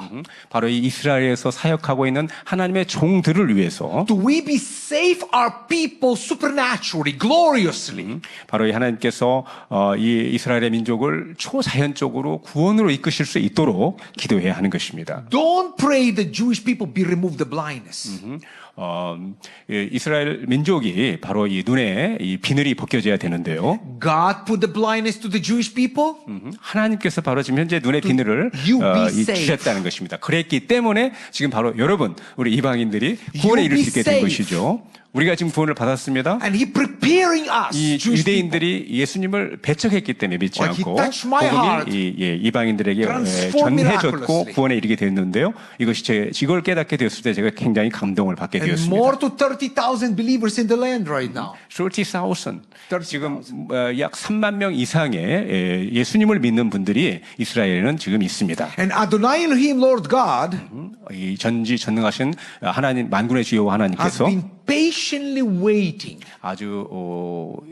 바로 이 이스라엘에서 사역하고 있는 하나님의 종들을 위해서 Do we be save our people supernaturally, gloriously? 바로 이 하나님께서 이 이스라엘의 민족을 초자연적으로 구원으로 이끄실 수 있도록 기도해야 하는 것입니다. Don't pray the Jewish people be removed the blindness. 이스라엘 민족이 바로 이 눈에 이 비늘이 벗겨져야 되는데요. God put the blindness to the Jewish people. 하나님께서 바로 지금 현재 눈의 비늘을 you be saved. 주셨다는 것입니다. 그랬기 때문에 지금 바로 여러분 우리 이방인들이 구원에 You 이를 수 be 있게 된 saved. 것이죠. 우리가 지금 구원을 받았습니다. And He preparing us, 이 Jewish people. 유대인들이 예수님을 배척했기 때문에 믿지 Well, he 않고 touched my heart. 복음이 이방인들에게 Transform 전해졌고 miraculously. 구원에 이르게 됐는데요. 이것이 이걸 깨닫게 되었을 때 제가 굉장히 감동을 받게 And 되었습니다. more to 30,000 believers in the land right now. 30,000 지금 약 3만 명 이상의 예수님을 믿는 분들이 이스라엘에는 지금 있습니다. And Adonai Elohim, Lord God, 이 전지전능하신 하나님 만군의 주여 has 하나님께서 been patiently waiting 아주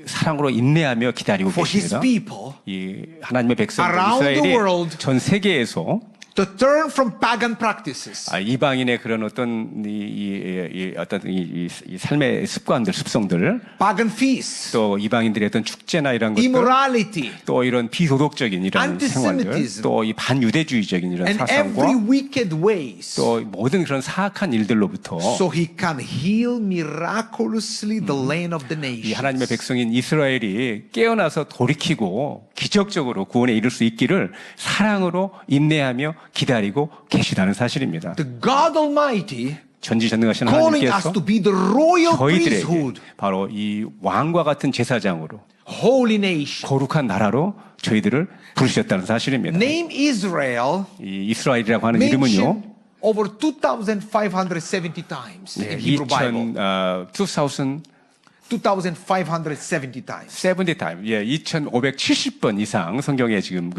사랑으로 인내하며 기다리고 for His 계십니다. people 이 하나님의 백성들 Around the 이스라엘이 world. 전 세계에서 to turn from pagan practices. 이방인의 그런 어떤 이 삶의 습관들, 습성들, Pagan feasts, 또 이방인들의 어떤 축제나 이런 것들, immorality, 또 이런 비도덕적인 이런 생활들, Antisemitism. 또 이 반유대주의적인 이런 and 사상과 every wicked ways. 또 모든 그런 사악한 일들로부터 So He can heal miraculously the land of the 이 nation. 하나님의 백성인 이스라엘이 깨어나서 돌이키고 기적적으로 구원에 이를 수 있기를 사랑으로 인내하며 기다리고 계시다는 사실입니다. The God Almighty 전지전능하신 calling us 하나님께서 to be the royal 저희들에게 priesthood, 바로 이 왕과 같은 제사장으로 holy nation. 거룩한 나라로 저희들을 부르셨다는 사실입니다. Name Israel 이 이스라엘이라고 하는 이름은요. mentioned over 2,570 times in Hebrew Bible. 2,570 times. 70 time, 2,570번 이상 성경에 지금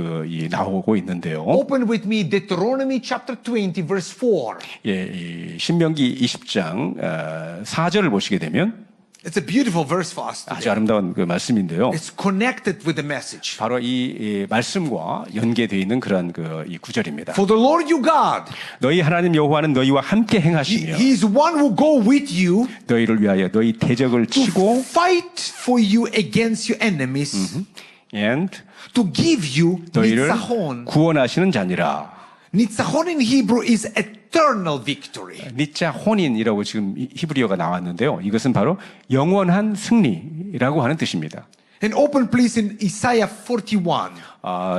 나오고 있는데요. Open with me Deuteronomy chapter 20 verse 4. 이 신명기 20장 4절을 보시게 되면 It's a beautiful verse for us 아주 today. 아름다운 그 말씀인데요. It's connected with the message. 바로 이 말씀과 연계되어 있는 그런 이 구절입니다. For the Lord your God, 너희 하나님 여호와는 너희와 함께 행하시며 He is one who go with you 너희를 위하여 너희 대적을 to 치고 fight for you against your enemies, and to give you 너희를 nitzahon. 구원하시는 자니라. Nitzahon in Hebrew is eternal victory. 니자 혼인이라고 지금 히브리어가 나왔는데요. 이것은 바로 영원한 승리라고 하는 뜻입니다. And open please in Isaiah 41.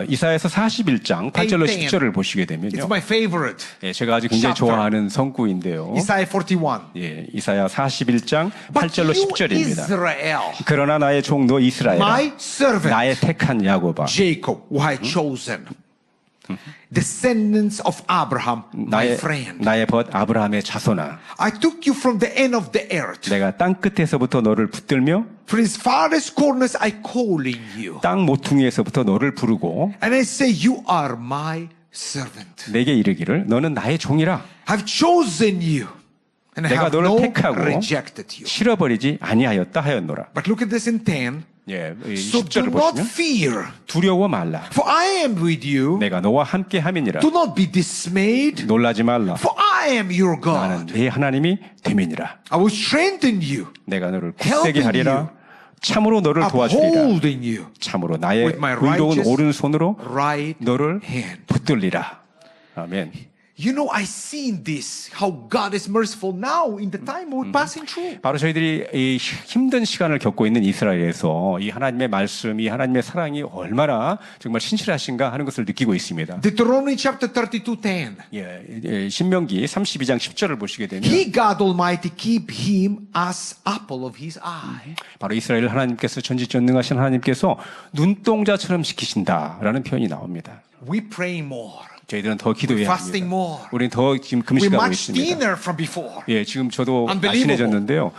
이사야서 41장 8절로 8. 10절을 보시게 It's 되면요. my favorite. 제가 아주 굉장히 chapter. 좋아하는 성구인데요. Isaiah 41. 이사야 41장 But 8절로 you 10절입니다. Israel, 그러나 나의 종 너 이스라엘아 my servant, 나의 택한 야곱아 Jacob, who I chosen, descendants of Abraham, my friend. 나의 벗 아브라함의 자손아 I took you from the end of the earth. 내가 땅 끝에서부터 너를 붙들며 For his farthest corners I calling you. 땅 모퉁이에서부터 너를 부르고 And I say, you are my servant. 내게 이르기를 너는 나의 종이라 I've chosen you. And I 내가 have 너를 not 택하고 rejected you. 실어버리지 아니하였다 하였노라. But look at this in 10. 이 So do 10절을 not 보시면 fear, 두려워 말라. for I am with you. 내가 너와 함께 함이니라. Do not be dismayed, 놀라지 말라. for I am your 나는 God. 네 하나님이 됨이니라. I will strengthen you, 내가 너를 Helping 굳세게 하리라. 참으로 너를 도와주리라. upholding you 참으로 나의 with my 의로운 righteous 오른손으로 right 너를 hand. 붙들리라. 아멘. You know, I seen this, how God is merciful now in the time we're passing through. 바로 저희들이 이 힘든 시간을 겪고 있는 이스라엘에서 이 하나님의 말씀, 이 하나님의 사랑이 얼마나 정말 신실하신가 하는 것을 느끼고 있습니다. Deuteronomy chapter 32:10. 신명기 32장 10절을 보시게 되면 He, God Almighty, keep him as apple of his eye. 바로 이스라엘 하나님께서 전지전능하신 하나님께서 눈동자처럼 지키신다라는 표현이 나옵니다. We pray more. 저희들은 더 기도해야 Fasting 합니다. more. 우리는 더 지금 We're 금식하고 much 있습니다. thinner from before. 지금 저도 Unbelievable. 날씬해졌는데요.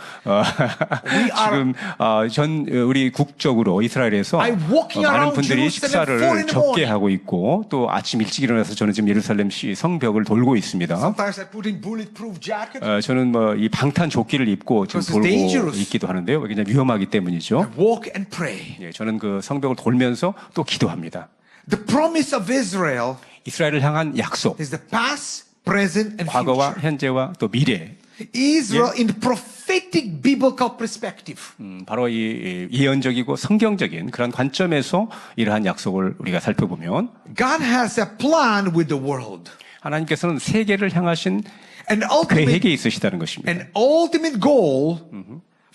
지금 우리 국적으로 이스라엘에서 I walking 많은 around 분들이 Jerusalem 4 in 식사를 the 적게 morning. 하고 있고 또 아침 일찍 일어나서 저는 지금 예루살렘 성벽을 돌고 있습니다. Sometimes I put in bulletproof jacket. 저는 이 방탄 조끼를 입고 지금 Because it's 돌고 dangerous. 있기도 하는데요. 그냥 위험하기 때문이죠. Walk and pray. 저는 그 성벽을 돌면서 또 기도합니다. The promise of Israel 이스라엘을 향한 약속, is the past, present, and 과거와 future. 현재와 또 미래. Israel in the prophetic biblical perspective. 바로 이 예언적이고 성경적인 그런 관점에서 이러한 약속을 우리가 살펴보면 God has a plan with the world. 하나님께서는 세계를 향하신 An ultimate, 계획이 있으시다는 것입니다. an ultimate goal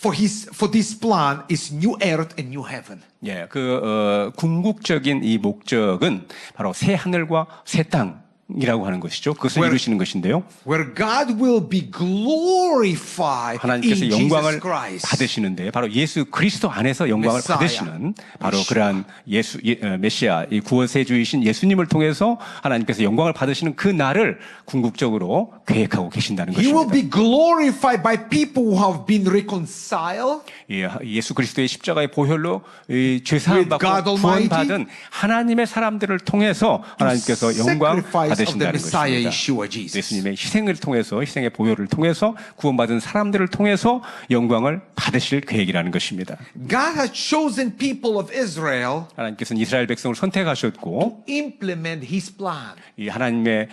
for this plan is new earth and new heaven. 궁극적인 이 목적은 바로 새 하늘과 새 땅이라고 하는 것이죠. 그것을 이루시는 것인데요. Where God will be glorified 하나님께서 in 영광을 Jesus Christ. 받으시는데 바로 예수 그리스도 안에서 영광을 메시아. 받으시는 바로 그러한 메시아, 이 구원세주이신 예수님을 통해서 하나님께서 영광을 받으시는 그 날을 궁극적으로 계획하고 계신다는 He will 것입니다. be glorified by people who have been reconciled 예수 그리스도의 십자가의 보혈로 죄사함 With God 받고 Almighty. 구원받은 하나님의 사람들을 통해서 하나님께서 영광 sacrifice of the 받으신다는 Messiah 것입니다. Yeshua Jesus. 예수님의 희생을 통해서 희생의 보혈을 통해서 구원받은 사람들을 통해서 영광을 받으실 계획이라는 것입니다. God has chosen people of Israel 하나님께서는 이스라엘 백성을 선택하셨고 to implement His plan. 이 하나님의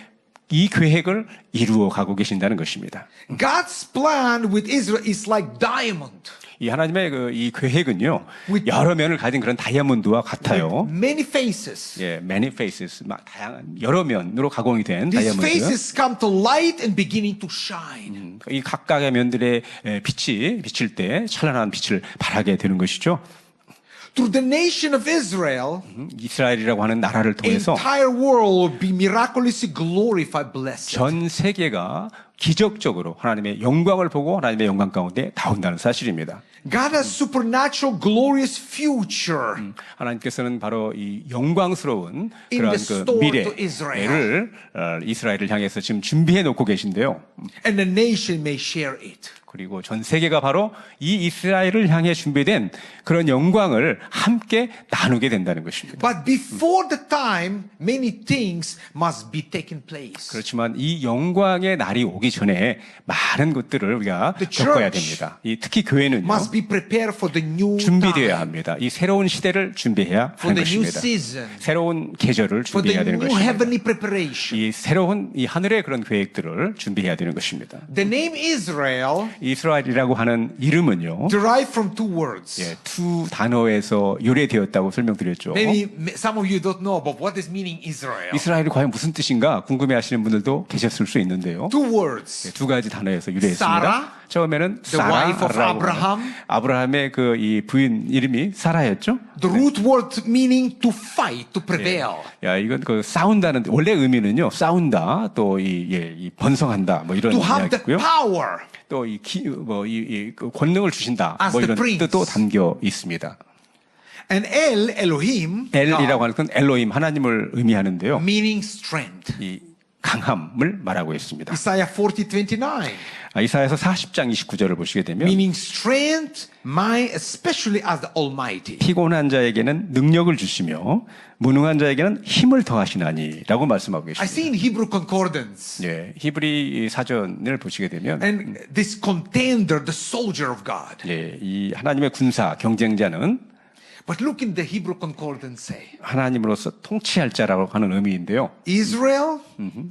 이 계획을 이루어 가고 계신다는 것입니다. God's plan with Israel is like diamond. 이 하나님의 이 계획은요 With- 여러 면을 가진 그런 다이아몬드와 같아요. Many faces. many faces, 다양한 여러 면으로 가공이 된 These 다이아몬드. faces come to light and beginning to shine. 이 각각의 면들의 빛이 비칠 때 찬란한 빛을 발하게 되는 것이죠. Through the nation of Israel, 이스라엘이라고 하는 나라를 통해서 entire world will be miraculously glorified, blessed. 전 세계가 기적적으로 하나님의 영광을 보고 하나님의 영광 가운데 나온다는 사실입니다. God has supernatural glorious future 하나님께서는 바로 이 영광스러운 in 그런 the 그 store to Israel. 미래를 이스라엘을 향해서 지금 준비해 놓고 계신데요. and the nation may share it. 그리고 전 세계가 바로 이 이스라엘을 향해 준비된 그런 영광을 함께 나누게 된다는 것입니다. But before the time, many things must be taken place. 그렇지만 이 영광의 날이 오기 전에 많은 것들을 우리가 The 겪어야 church 됩니다. 특히 교회는요. must be prepared for the new 준비되어야 time, 합니다. 이 새로운 시대를 준비해야 for 하는 the new 것입니다. season, 새로운 계절을 for the 준비해야 되는 new 것입니다. heavenly preparation. 이 새로운 이 하늘의 그런 계획들을 준비해야 되는 것입니다. The name Israel 이스라엘이라고 하는 이름은요. derived from two words. 예, 두 단어에서 유래되었다고 설명드렸죠. Maybe some of you don't know about what is meaning Israel. 이스라엘이 과연 무슨 뜻인가 궁금해하시는 분들도 계셨을 수 있는데요. Two words. 두 가지 단어에서 유래했습니다. 사라, 처음에는 the wife of 사라라고 Abraham. 하는 아브라함의 그 이 부인 이름이 사라였죠. The root word meaning to fight, to prevail. 야, 이건 그 싸운다는 원래 의미는요. 싸운다, 또 이 번성한다, 뭐 이런 To have the 이야기고요. power. 또 그 권능을 주신다, As 뭐 the 이런 prince. 뜻도 담겨 있습니다. And Elohim, 엘이라고 God, 하는 건 엘로힘 하나님을 의미하는데요. meaning strength. 이 강함을 말하고 있습니다. Isaiah 40:29. 이사야서 40장 29절을 보시게 되면 Meaning strength, might, especially as the Almighty. 피곤한 자에게는 능력을 주시며 무능한 자에게는 힘을 더하시나니라고 말씀하고 I 계십니다. see in Hebrew concordance. 예, 히브리 사전을 보시게 되면 And this contender, the soldier of God. 예, 이 하나님의 군사 경쟁자는 But look in the Hebrew concordance say. 하나님으로서 통치할 자라고 하는 의미인데요. Israel,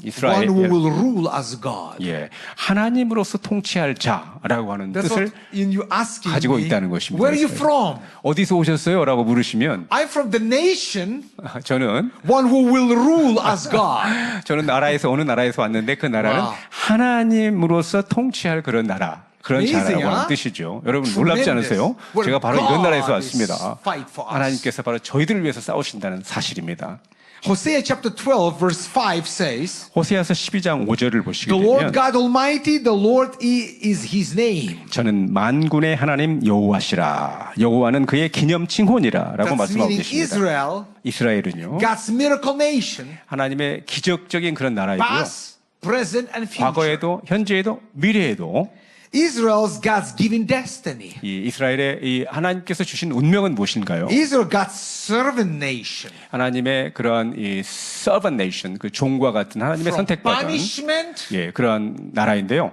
이스라엘, one who will rule as God. 예, 하나님으로서 통치할 자라고 하는 That's 뜻을 what you asking 가지고 me. 있다는 것입니다. Where are you from? 어디서 오셨어요? 라고 물으시면 I'm from the nation, 저는 one who will rule as God. 나라에서 어느 나라에서 왔는데 그 나라는 와우. 하나님으로서 통치할 그런 나라. 그런 Amazing, 자라고 하는 huh? 뜻이죠. 여러분 놀랍지 않으세요? Tremendous. 제가 바로 Where 이런 나라에서 God is 왔습니다. fight for us. 하나님께서 바로 저희들을 위해서 싸우신다는 사실입니다. Hosea chapter 12 verse 5 says, 호세아서 12장 5절을 보시게 The Lord 되면 God Almighty, the Lord is His name. 저는 만군의 하나님 여호와시라. 여호와는 그의 기념 칭호니라라고 That's 말씀하고 meaning 계십니다. Israel, 이스라엘은요. God's miracle nation, 하나님의 기적적인 그런 나라이고요. past, present, and future. 과거에도 현재에도 미래에도 Israel's God's given destiny. 이 이스라엘의 이 하나님께서 주신 운명은 무엇인가요? Israel, God's servant nation. 하나님의 그런 이 servant nation, 그 종과 같은 하나님의 From 선택받은 punishment 예, 그런 나라인데요.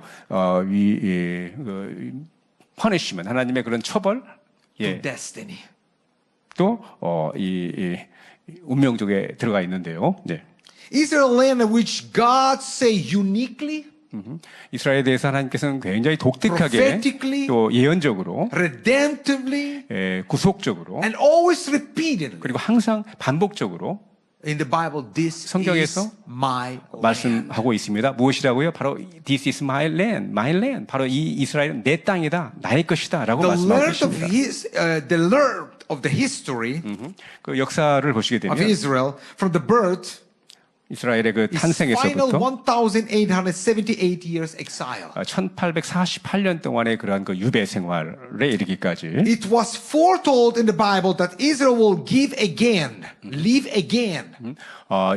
punishment, 하나님의 그런 처벌, to 예, destiny. 또 운명 쪽에 들어가 있는데요. 네. Israel land which God say uniquely, 이스라엘에 대해서 하나님께서는 굉장히 독특하게 prophetically, 또 예언적으로, redemptively, 구속적으로, and always repeatedly. 그리고 항상 반복적으로 In the Bible, this 성경에서 is my land. 말씀하고 있습니다. 무엇이라고요? 바로 This is my land, my land. 바로 이 이스라엘은 내 땅이다, 나의 것이다라고 The 말씀하고 length of 있습니다. the length of the history 그 역사를 보시게 of 되면 Israel from the birth 이스라엘의 그 is final 탄생에서부터 1878 years exile. 1848년 동안의 그러한 그 유배 생활에 이르기까지 It was foretold in the Bible that Israel will give again, live again.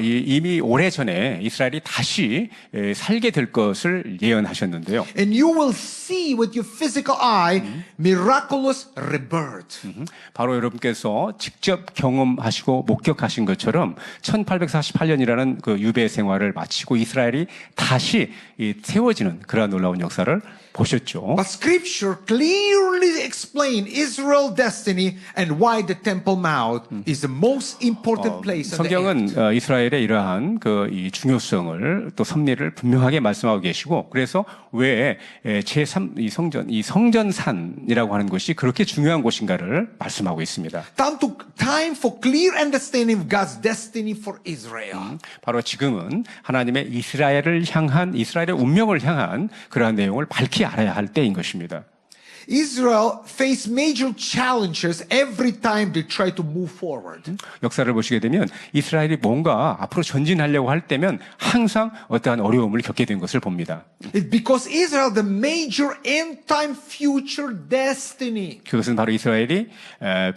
이미 오래전에 이스라엘이 다시 살게 될 것을 예언하셨는데요. And you will see with your physical eye miraculous rebirth. 바로 여러분께서 직접 경험하시고 목격하신 것처럼 1848년이라는 그 유배 생활을 마치고 이스라엘이 다시 세워지는 그러한 놀라운 역사를 보셨죠. But Scripture clearly explain Israel's destiny and why the Temple Mount is the most important place on the earth. 성경은 이스라엘의 이러한 그 이 중요성을 또 섭리를 분명하게 말씀하고 계시고 그래서 왜 제3 이 성전산이라고 하는 것이 그렇게 중요한 곳인가를 말씀하고 있습니다. Time for clear understanding of God's destiny for Israel. 바로 지금은 하나님의 이스라엘을 향한 이스라엘의 운명을 향한 그러한 내용을 밝히 알아야 할 때인 것입니다. Israel faced major challenges every time they try to move forward. 역사를 보시게 되면 이스라엘이 뭔가 앞으로 전진하려고 할 때면 항상 어떠한 어려움을 겪게 된 것을 봅니다. It's because Israel, the major end-time future destiny. 그것은 바로 이스라엘이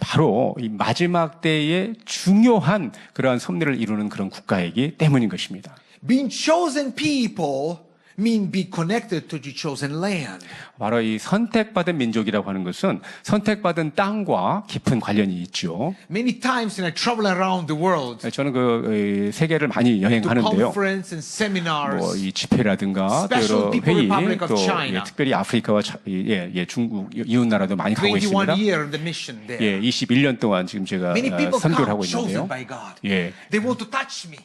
바로 이 마지막 때의 중요한 그러한 섭리를 이루는 그런 국가이기 때문인 것입니다. Being chosen people mean be connected to the chosen land. 바로 이 선택받은 민족이라고 하는 것은 선택받은 땅과 깊은 관련이 있죠. Many times when I travel around the world 저는 그 세계를 많이 to 여행하는데요. conference and seminars, 뭐 이 집회라든가 또 Special 여러 People 회의 Republic of 또 China. 특별히 아프리카와 중국 이웃 나라도 많이 가고 21 있습니다. year in the mission there. 예, 21년 동안 지금 제가 Many people 선교를 come 하고 있는데요. chosen by God. 예. They want to touch me.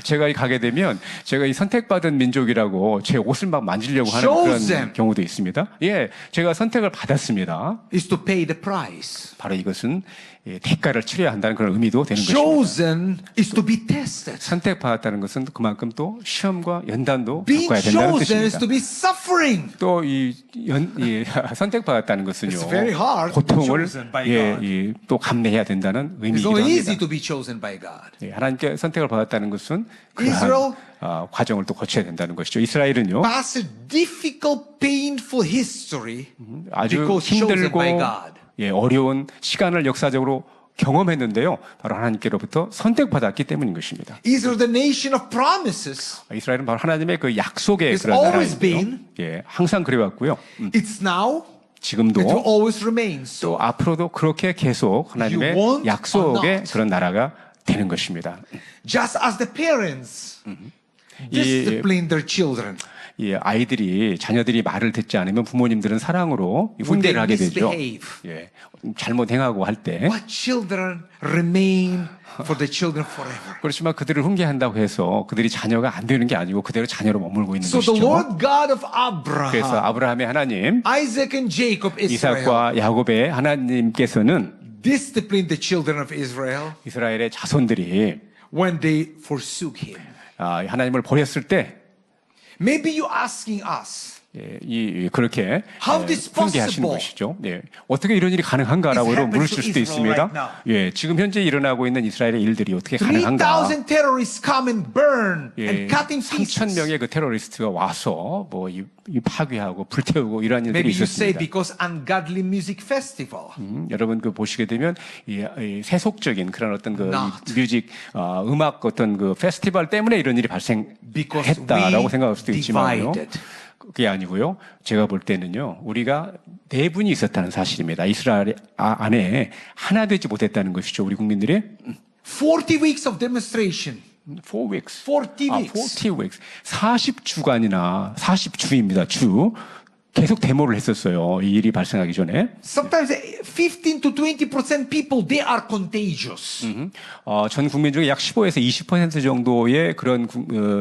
제가 가게 되면 제가 이 선택받은 민족이라고 제 옷을 막 만지려고 하는 Chosen. 그런 경우도 있습니다. 예, 제가 선택을 받았습니다. Is to pay the price. 바로 이것은 대가를 치러야 한다는 그런 의미도 되는 것입니다. Chosen is to be tested. 선택받았다는 것은 그만큼 또 시험과 연단도 Being 겪어야 된다는 chosen is 뜻입니다. to be suffering. 또 선택받았다는 것은요, It's very hard to be 고통을 chosen by God. 또 감내해야 된다는 It's 의미이기도 not 합니다. easy to be chosen by God. 하나님께 선택을 받았다는 것은 Israel 그러한 과정을 또 거쳐야 된다는 것이죠. 이스라엘은요, Pass a difficult, painful history 아주 because chosen 힘들고 by God. 어려운 시간을 역사적으로 경험했는데요. 바로 하나님께로부터 선택받았기 때문인 것입니다. Israel, the nation of promises, 이스라엘은 바로 하나님의 그 약속의 It's 그런 always 나라이고요. been. 항상 그래왔고요. it's now, 지금도 it will always remain so. 또 앞으로도 그렇게 계속 하나님의 You want or 약속의 not. 그런 나라가 되는 것입니다. Just as the parents 이, discipline their children. 이 아이들이 자녀들이 말을 듣지 않으면 부모님들은 사랑으로 Would they 훈계를 하게 되죠. misbehave? 잘못 행하고 할 때. What children remain for the children forever. 그렇지만 그들을 훈계한다고 해서 그들이 자녀가 안 되는 게 아니고 그대로 자녀로 머물고 있는 So the 것이죠. Lord God of 그래서 Abraham, 아브라함의 하나님, Isaac and Jacob, Israel, 이삭과 야곱의 하나님께서는 disciplined the children of Israel 이스라엘의 자손들이 when they forsook him. 하나님을 버렸을 때 Maybe you asking us, 그렇게 How this 훈계하시는 possible? 것이죠. 어떻게 이런 일이 가능한가라고 It's 물으실 수도 happening to Israel 있습니다. right 지금 현재 일어나고 있는 이스라엘의 일들이 어떻게 가능한가? 3,000 terrorists come and burn and cut in 3천 pieces. 명의 그 테러리스트가 와서 이 파괴하고 불태우고 이러한 일들이 Maybe you say 있었습니다. because ungodly music festival. 여러분 그 보시게 되면 이 세속적인 그런 어떤 그 Not. 이 뮤직 음악 어떤 그 페스티벌 때문에 이런 일이 Because 발생했다라고 we 생각할 수도 있지만요. divided. 그게 아니고요. 제가 볼 때는요. 우리가 내분이 있었다는 사실입니다. 이스라엘 안에 하나 되지 못했다는 것이죠. 우리 국민들이 40 weeks of demonstration. 4 weeks. 40 weeks. 40 weeks. 40주간이나 40주입니다. 주. 계속 데모를 했었어요. 이 일이 발생하기 전에. Sometimes 15 to 20% people, they are contagious. 전 국민 중에 약 15에서 20% 정도의 그런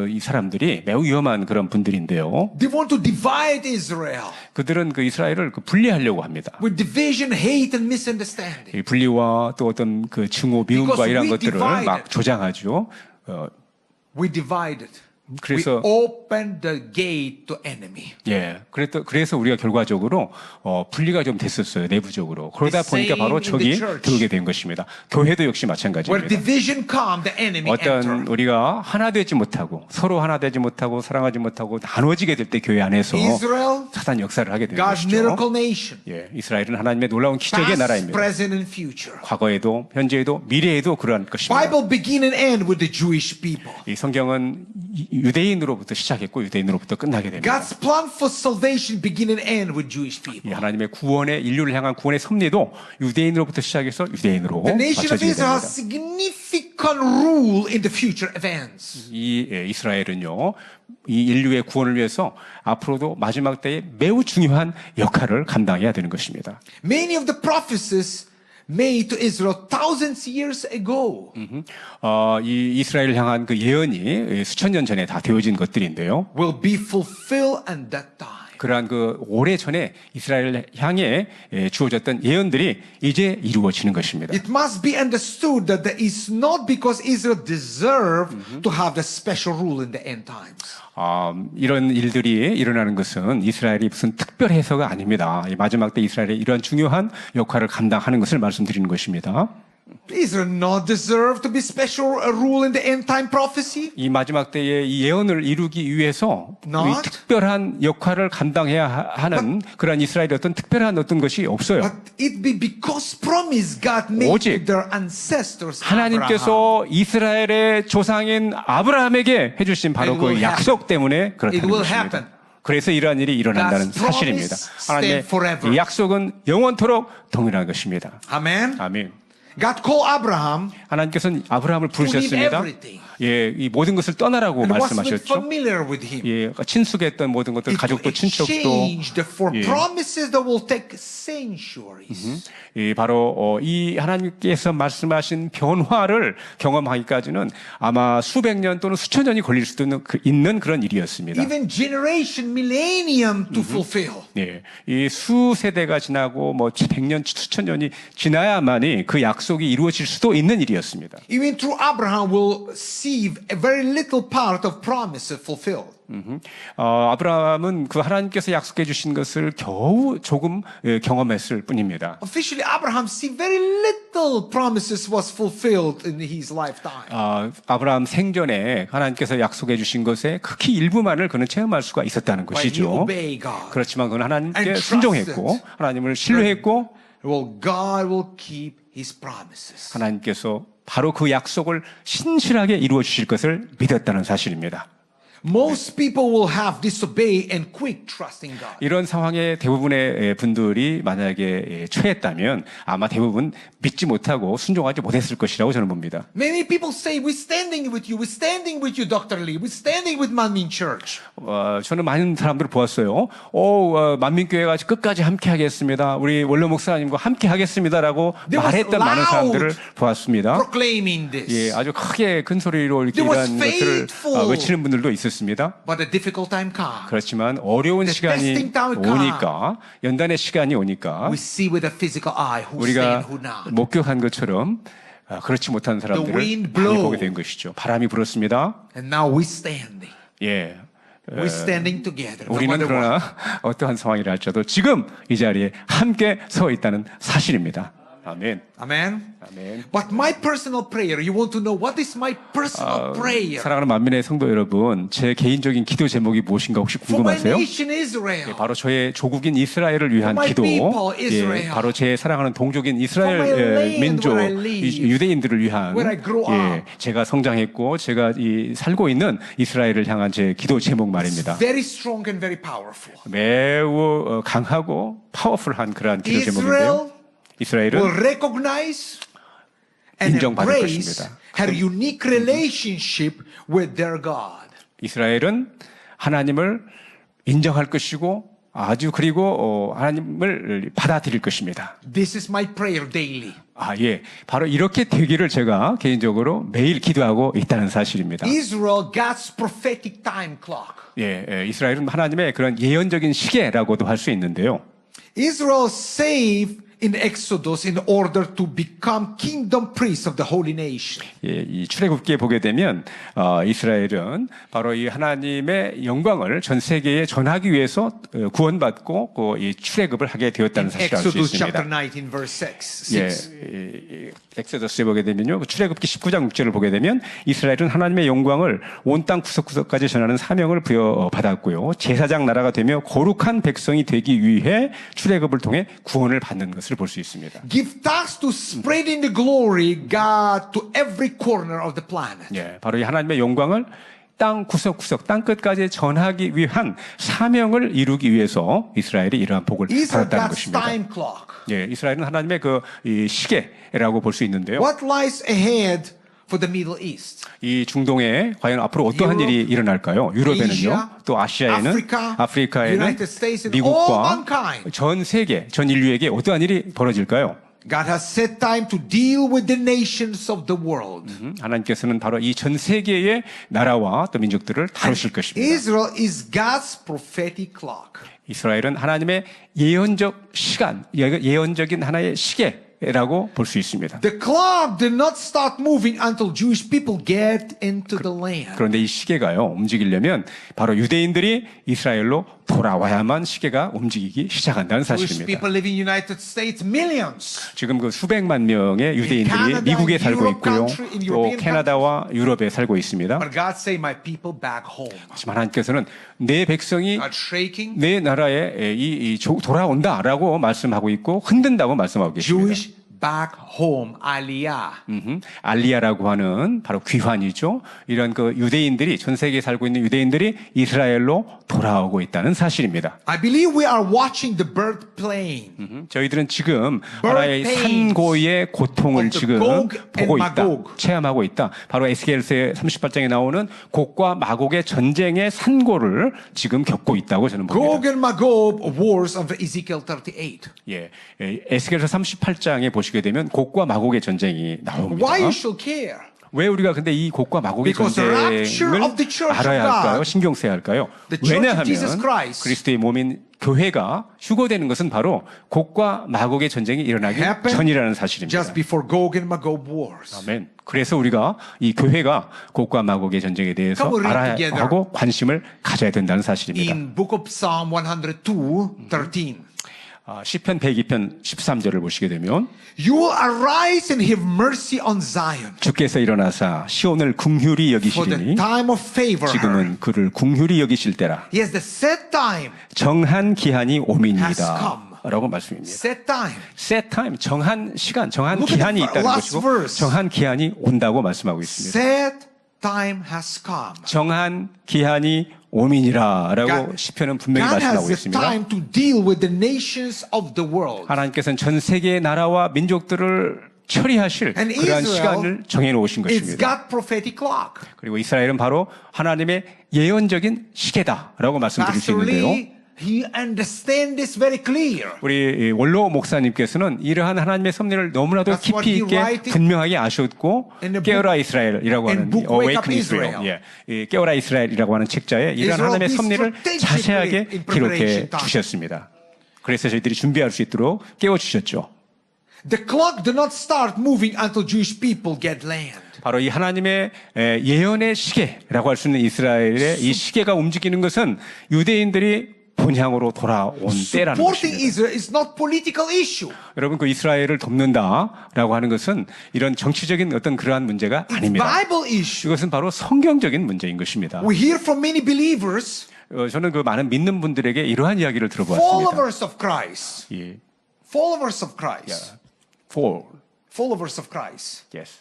이 사람들이 매우 위험한 그런 분들인데요. They want to divide Israel 그들은 그 이스라엘을 분리하려고 합니다. with division, hate, and misunderstanding. 이 분리와 또 어떤 그 증오, 미움과 Because 이런 we 것들을 divided. 막 조장하죠. We divided. 그래서- We opened the gate to enemy. 그래서 우리가 결과적으로 분리가 좀 됐었어요, 내부적으로. 그러다 The 보니까 same 바로 in the 적이 church. 들어오게 된 것입니다. 교회도 역시 Where 마찬가지입니다. division come, the enemy 어떤 enter. 우리가 하나 되지 못하고 서로 하나 되지 못하고 사랑하지 못하고 나눠지게 될 때 교회 안에서 Israel, 사단 역사를 하게 되는 God's 것이죠. miracle nation. 이스라엘은 하나님의 놀라운 기적의 Past, 나라입니다. present, and future. 과거에도 현재에도 미래에도 그러한 것입니다. Bible begin and end with the Jewish people. 이 성경은 유대인으로부터 시작했고 유대인으로부터 끝나게 됩니다. God's plan for salvation begin and end with Jewish 이 people. 하나님의 구원의 인류를 향한 구원의 섭리도 유대인으로부터 시작해서 유대인으로 The nation of 맞춰지게 Israel 됩니다. has significant rule in the future events. 이 이스라엘은요, 이 인류의 구원을 위해서 앞으로도 마지막 때에 매우 중요한 역할을 감당해야 되는 것입니다. Many of the prophecies made to Israel thousands years ago 이 이스라엘을 향한 그 예언이 수천 년 전에 다 되어진 것들인데요. will be fulfilled at that time. 그러한 그 오래 전에 이스라엘 향해 주어졌던 예언들이 이제 이루어지는 것입니다. It must be understood that that is not because Israel deserved to have the special rule in the end times. 이런 일들이 일어나는 것은 이스라엘이 무슨 특별해서가 아닙니다. 이 마지막 때 이스라엘의 이러한 중요한 역할을 감당하는 것을 말씀드리는 것입니다. Israel not deserve to be special rule in the end time prophecy? 이 마지막 때의 이 예언을 이루기 위해서 Not? 이 특별한 역할을 감당해야 하는 그러한 이스라엘의 어떤 특별한 어떤 것이 없어요. But it be because promise God made 오직 to their ancestors Abraham. 하나님께서 이스라엘의 조상인 아브라함에게 해주신 바로 It 그 will 약속 때문에 It 그렇다는 will 것입니다. happen. 그래서 이러한 일이 일어난다는 God's 사실입니다. promise 하나님의 stand forever. 이 약속은 영원토록 동일한 것입니다. Amen. 아멘. God called Abraham 하나님께서는 아브라함을 부르셨습니다. everything. 예, 이 모든 것을 떠나라고 and was 말씀하셨죠. familiar with him. 예, 친숙했던 모든 것들, It 가족도 친척도 exchanged for 예. promises that will take centuries. 이 바로 이 하나님께서 말씀하신 변화를 경험하기까지는 아마 수백 년 또는 수천 년이 걸릴 수도 있는 그런 일이었습니다. Even generation, millennium to fulfill. 예, 이 수세대가 지나고 뭐 100년, 수천 년이 지나야만이 그 약속이 이루어질 수도 있는 일이었습니다. Even through Abraham will see a very little part of promises fulfilled. 아브라함은 그 하나님께서 약속해 주신 것을 겨우 조금 경험했을 뿐입니다. Officially, Abraham see very little promises was fulfilled in his lifetime. 아브라함 생전에 하나님께서 약속해 주신 것의 극히 일부만을 그는 체험할 수가 있었다는 But he 것이죠. obeyed God. 그렇지만 그는 하나님께 And 순종했고 하나님을 신뢰했고 Well, God will keep his promises. 하나님께서 바로 그 약속을 신실하게 이루어 주실 것을 믿었다는 사실입니다. Most people will have disobeyed and quick trust in God. 이런 상황에 대부분의 분들이 만약에 처했다면 아마 대부분 믿지 못하고 순종하지 못했을 것이라고 저는 봅니다. Many people say, we're standing with you, we're standing with you, Dr. Lee, we're standing with Manmin Church. 저는 많은 사람들을 보았어요. 만민교회가 끝까지 함께 하겠습니다. 우리 원로 목사님과 함께 하겠습니다라고 There was 말했던 많은 loud 사람들을 보았습니다. Proclaiming this. 예, 아주 크게 큰 소리로 이렇게 There was 이런 것들을 faithful. 외치는 분들도 있었습니다. But a difficult time comes. 그렇지만 어려운 The 시간이 testing time will 오니까 연단의 시간이 오니까 We see with a physical eye who 우리가 stand, who not. 목격한 것처럼 그렇지 못한 사람들을 wind 많이 blow. 보게 된 것이죠. 바람이 불었습니다. And now we're standing. 예. We're standing together. No 우리는 matter what. 그러나 어떠한 상황이라 할지라도 지금 이 자리에 함께 서 있다는 사실입니다. 아멘. Amen. 아멘. But my personal prayer, you want to know what is my personal prayer 사랑하는 만민의 성도 여러분, 제 개인적인 기도 제목이 무엇인가 혹시 for my 궁금하세요? nation Israel. 바로 저의 조국인 이스라엘을 위한 For my 기도, people, Israel. 바로 제 사랑하는 동족인 For my 이스라엘 land 민족, where I live. 유대인들을 위한 Where I grew up. 제가 성장했고 제가 살고 있는 이스라엘을 향한 제 기도 제목 말입니다. Very strong and very powerful. 매우 강하고 파워풀한 그러한 기도 제목인데요. 이스라엘은 Will recognize and 인정받을 embrace 것입니다. her unique relationship with their God. 이스라엘은 하나님을 인정할 것이고 아주 그리고 하나님을 받아들일 것입니다. This is my prayer daily. 예. 바로 이렇게 되기를 제가 개인적으로 매일 기도하고 있다는 사실입니다. Israel, God's prophetic time clock. 이스라엘은 하나님의 그런 예언적인 시계라고도 할 수 있는데요. Israel saved in Exodus in order to become kingdom priests of the holy nation. 이 출애굽기에 보게 되면 이스라엘은 바로 이 하나님의 영광을 전 세계에 전하기 위해서 구원받고 이 출애굽을 하게 되었다는 사실을 알 수 Exodus 있습니다. chapter 19 verse 6. 엑소더스에 보게 되면요, 출애굽기 19장 6절을 보게 되면 이스라엘은 하나님의 영광을 온 땅 구석구석까지 전하는 사명을 부여받았고요, 제사장 나라가 되며 거룩한 백성이 되기 위해 출애굽을 통해 구원을 받는 것을 볼 수 있습니다. Give thanks to spreading the glory God to every corner of the planet. 바로 이 하나님의 영광을 땅 구석구석, 땅 끝까지 전하기 위한 사명을 이루기 위해서 이스라엘이 이러한 복을 Israel 받았다는 God's 것입니다. time clock. 이스라엘은 하나님의 이 시계라고 볼 수 있는데요. What lies ahead for the Middle East? 이 중동에 과연 앞으로 어떠한 Europe, 일이 일어날까요? 유럽에는요, Asia, 또 아시아에는, Africa, 아프리카에는, United States, and all 미국과 mankind. 전 세계, 전 인류에게 어떠한 일이 벌어질까요? God has set time to deal with the nations of the world. 하나님께서는 바로 이 전 세계의 나라와 또 민족들을 다루실 것입니다. Israel is God's prophetic clock. 이스라엘은 하나님의 예언적 시간, 예언적인 하나의 시계라고 볼 수 있습니다. The clock did not start moving until Jewish people get into the land. 그런데 이 시계가요, 움직이려면 바로 유대인들이 이스라엘로 돌아와야만 시계가 움직이기 시작한다는 Jewish 사실입니다. people live in United States, millions. 지금 그 수백만 명의 유대인들이 Canada, 미국에 살고 Europe 있고요. country, in 또 European 캐나다와 유럽에 살고 있습니다. But God say, my people back home. 하지만 하나님께서는 내 백성이 God shaking. 내 나라에 돌아온다라고 말씀하고 있고 흔든다고 말씀하고 계십니다. Jewish back home, Aliyah. 알리야라고 하는 바로 귀환이죠. 이런 그 유대인들이 전 세계에 살고 있는 유대인들이 이스라엘로 돌아오고 있다는 사실입니다. I believe we are watching the birth plane. 저희들은 지금 하나의 pains 산고의 고통을 of the 지금 Gog 보고 and 있다, Magog. 체험하고 있다. 바로 에스겔서 38장에 나오는 곡과 마곡의 전쟁의 산고를 지금 겪고 있다고 저는 봅니다. Gog and Magog wars of Ezekiel 38. 예, 에스겔서 38장에 보시게 되면 곡과 마곡의 전쟁이 나옵니다. Why you should care? 왜 우리가 근데 이 곡과 마곡의 Because the rapture 전쟁을 of the church 알아야 of 할까요? God, 신경 써야 할까요? the church of Jesus 왜냐하면 Christ, 그리스도의 몸인 교회가 휴거되는 것은 바로 곡과 마곡의 전쟁이 일어나기 happened 전이라는 사실입니다. just before Gog and Magog wars. 아멘. 그래서 우리가 이 교회가 곡과 마곡의 전쟁에 대해서 Come we read 알아야 together. 하고 관심을 가져야 된다는 사실입니다. In book of Psalm 102, 13. 시편 102편 13절을 보시게 되면 You will arise and have mercy on Zion. 주께서 일어나사 시온을 궁휼히 For the 여기시리니 time of favor. 지금은 그를 궁휼히 여기실 때라. Yes, the set time. 정한 기한이 Has 오민이다. come. 라고 말씀입니다. Set time. set time, 정한 시간, 정한 Look at 기한이 the 있다는 last 것이고 verse. 정한 기한이 온다고 말씀하고 있습니다. Set time has come. 정한 기한이 오민이라라고 God- 시편은 분명히 God 말씀하고 has the 있습니다. time to deal with the nations of the world. 하나님께서는 전 세계의 나라와 민족들을 처리하실 And 그러한 Israel, 시간을 정해놓으신 It's 것입니다. God prophetic clock. 그리고 이스라엘은 바로 하나님의 예언적인 시계다라고 말씀드릴 수 Pastor 있는데요. Lee, he understands this very clear. 우리 원로 목사님께서는 이러한 하나님의 섭리를 너무나도 That's what 깊이 he 있게 writing 분명하게 아셨고 in the book- 깨어라 이스라엘이라고 in 하는 book Wake Up Awaken Israel, Israel. 이 깨어라 이스라엘이라고 하는 책자에 이러한 Israel 하나님의 be 섭리를 strategically 자세하게 in 기록해 preparation time. 주셨습니다. 그래서 저희들이 준비할 수 있도록 깨워 주셨죠. The clock did not start moving until Jewish people get land. 바로 이 하나님의 예언의 시계라고 할 수 있는 이스라엘의 이 시계가 움직이는 것은 유대인들이 본향으로 돌아온 때라는 Supporting 것입니다. Israel is not political issue. 여러분 그 이스라엘을 돕는다라고 하는 것은 이런 정치적인 어떤 그러한 문제가 It's 아닙니다. Bible issue. 이것은 바로 성경적인 문제인 것입니다. We hear from many believers, 저는 그 많은 믿는 분들에게 이러한 이야기를 들어보았습니다. followers of Christ. 예, Followers of Christ. for, Followers of Christ. yes.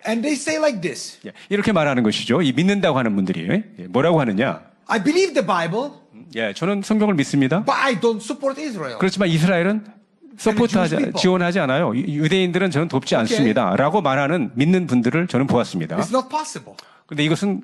And they say like this. 예, 이렇게 말하는 것이죠. 이 믿는다고 하는 분들이 예, 뭐라고 하느냐? I believe the Bible, 예, 저는 성경을 믿습니다. but I don't support Israel. 그렇지만 이스라엘은 서포트하지 people. 지원하지 않아요. 유대인들은 저는 돕지 않습니다.라고 말하는 믿는 분들을 저는 보았습니다. It's not possible. 근데 이것은